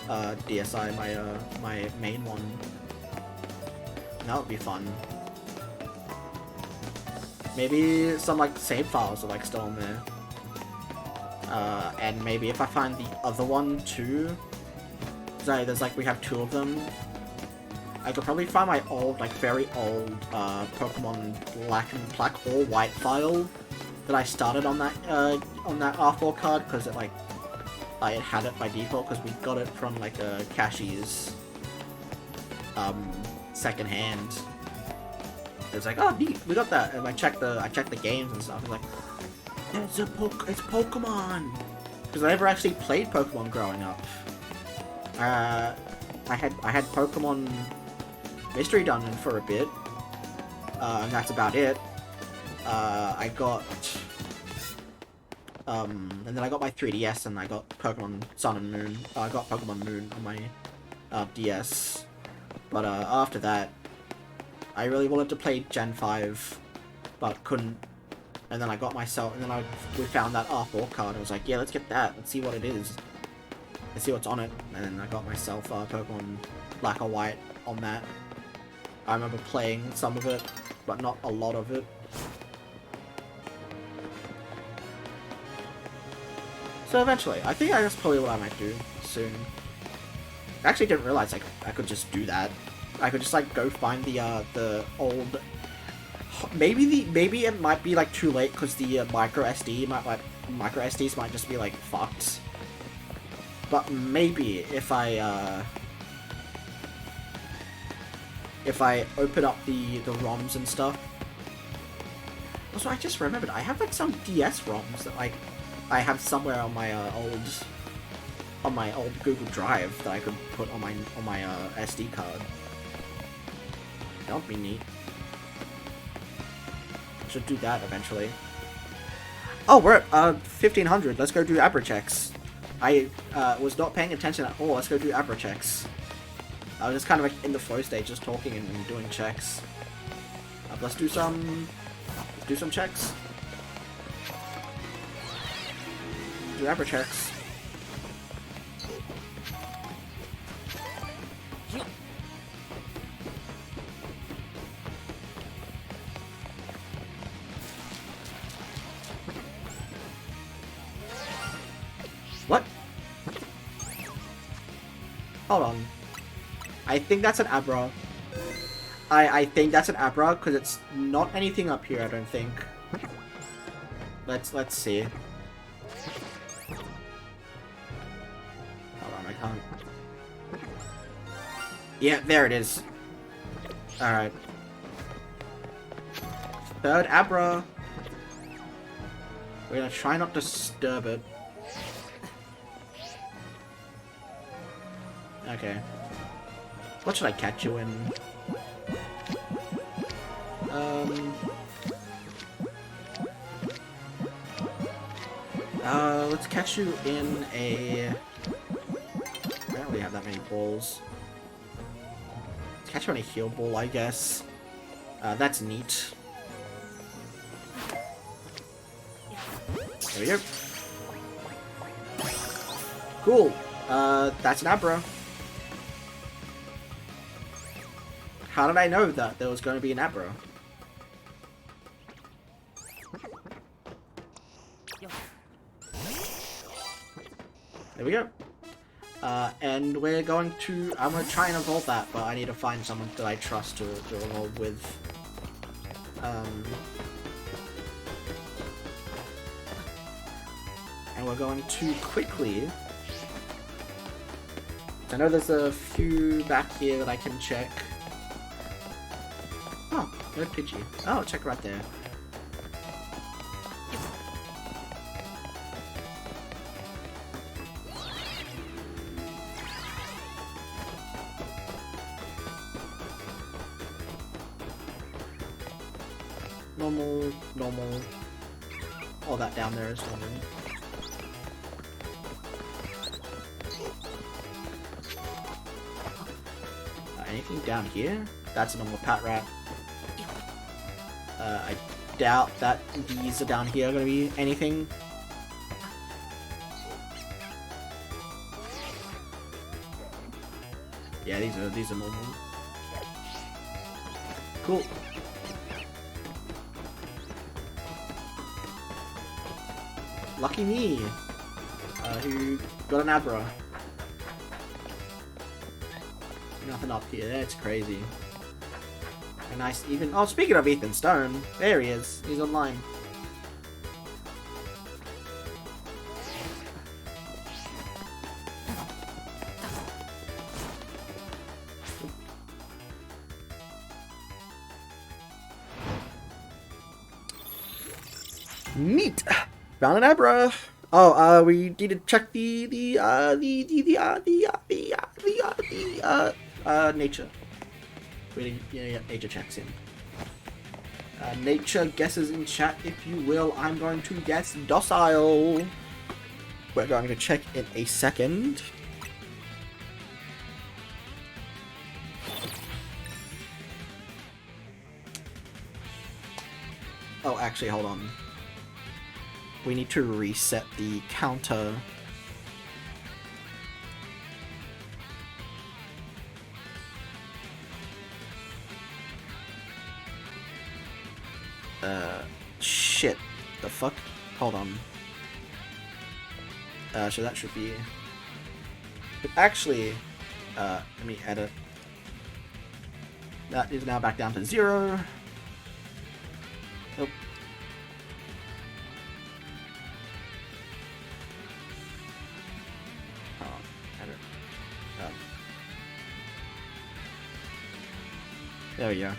DSi, my main one. That would be fun. maybe some like save files are like still on there. And maybe if I find the other one too, there's like we have 2 of them. I could probably find my old, like very old Pokemon Black or White file that I started on that R4 card because it like it had it by default because we got it from like a Cashie's second hand. It was like, oh neat, we got that, and I checked the games and stuff. I was like, it's Pokemon, because I never actually played Pokemon growing up. I had Pokemon Mystery Dungeon for a bit, and that's about it. I got and then I got my 3DS and I got Pokemon Sun and Moon. I got Pokemon Moon on my DS, but after that, I really wanted to play Gen 5, but couldn't. And then I got myself, and then we found that R4 card. I was like, yeah, let's get that. Let's see what it is. Let's see what's on it. And then I got myself Pokemon Black or White on that. I remember playing some of it, but not a lot of it. So eventually, I think that's probably what I might do soon. I actually didn't realize I could just do that. I could just like go find the old. Maybe it might be like too late because the micro SDs might just be like fucked. But maybe if I open up the ROMs and stuff. Also, I just remembered I have like some DS ROMs that like I have somewhere on my old Google Drive that I could put on my SD card. That would be neat. Should do that eventually. Oh, we're at 1500. Let's go do Abra checks. I was not paying attention at all. Let's go do Abra checks. I was just kind of like in the flow stage, just talking and doing checks. Let's do some checks. Do Abra checks. What? Hold on. I think that's an Abra. I think that's an Abra because it's not anything up here. I don't think. Let's see. Hold on, I can't. Yeah, there it is. All right. Third Abra. We're gonna try not to disturb it. Okay. What should I catch you in? Let's catch you in a... I don't really have that many balls. Let's catch you in a heal ball, I guess. That's neat. There we go. Cool. That's an Abra. How did I know that there was going to be an Abra? There we go. And we're going to... I'm going to try and evolve that, but I need to find someone that I trust to evolve with. And we're going to quickly... I know there's a few back here that I can check. Oh, no Pidgey. Oh, check right there. Normal, normal. All that down there is normal. Anything down here? That's a normal Patrat. I doubt that these are down here are gonna be anything. Yeah, these are normal. Cool. Lucky me. Who got an Abra. Nothing up here. That's crazy. A nice even. Oh, speaking of Ethan Stone, there he is. He's online. Neat. Found an Abra. Oh, we need to check the nature. We need to get nature checks in. Nature guesses in chat, if you will. I'm going to guess docile. We're going to check in a second. Oh, actually, hold on. We need to reset the counter. Shit. The fuck? Hold on. So that should be... But actually, let me edit. That is now back down to 0. Nope. Edit. There we go.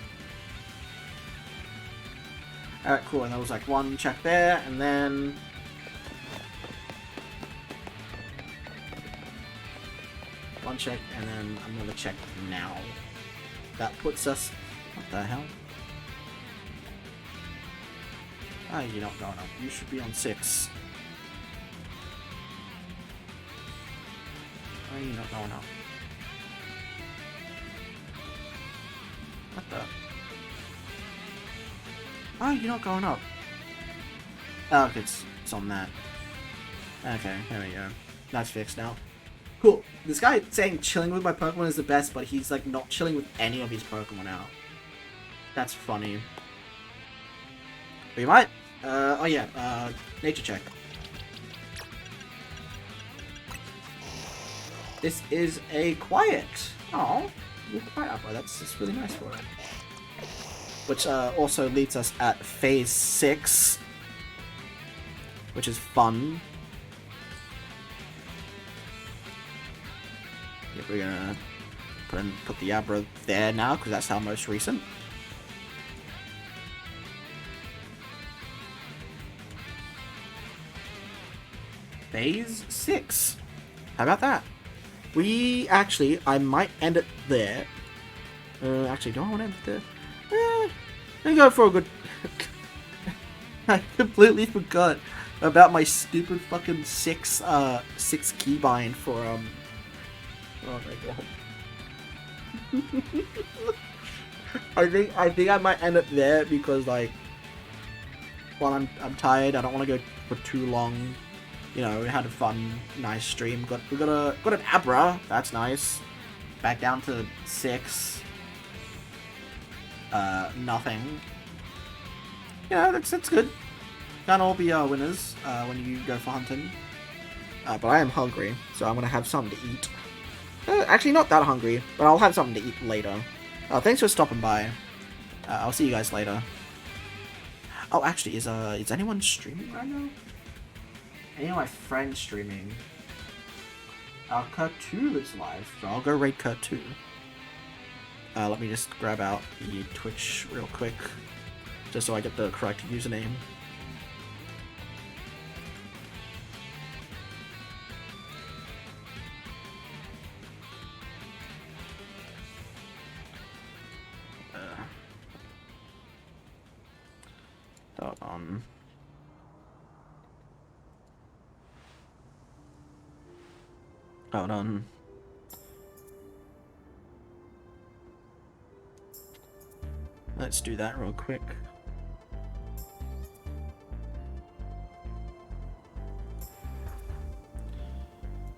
Alright, cool, and there was like one check there, and then... one check, and then another check now. That puts us... what the hell? Ah, you're not going up. You should be on 6. Why are you not going up? What the... oh, you're not going up. Oh, okay, it's on that. Okay, there we go. That's fixed now. Cool. This guy saying chilling with my Pokemon is the best, but he's like not chilling with any of his Pokemon out. That's funny. We might. Oh yeah. Nature check. This is a quiet. Oh, you're quiet, bro. That's really nice for it. Which also leads us at phase 6, which is fun. Yeah, we're gonna put the Abra there now because that's our most recent. Phase 6. How about that? We actually, I might end it there. Actually, do I want to end it there? I go for a good... I completely forgot about my stupid fucking 6 keybind for oh my god. I think I might end it there because like, well, I'm tired. I don't want to go for too long. You know, we had a fun, nice stream. We got an Abra. That's nice. Back down to 6. Nothing. Yeah, that's good. Can't all be winners when you go for hunting. But I am hungry, so I'm gonna have something to eat. Actually, not that hungry, but I'll have something to eat later. Thanks for stopping by. I'll see you guys later. Oh, actually, is anyone streaming right now? Any of my friends streaming? Kurt2 is live, so I'll go raid Kurt2. Let me just grab out the Twitch real quick, just so I get the correct username. Hold on. Hold on. Let's do that real quick.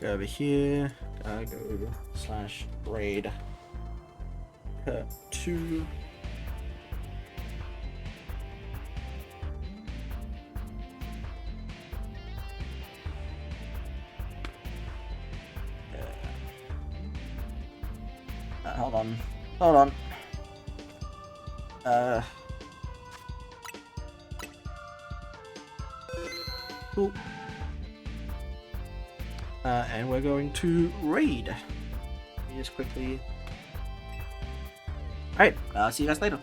Go over here. Go /raid Kurt2. Hold on. Hold on. Cool. And we're going to raid. Let me just quickly... Alright, see you guys later.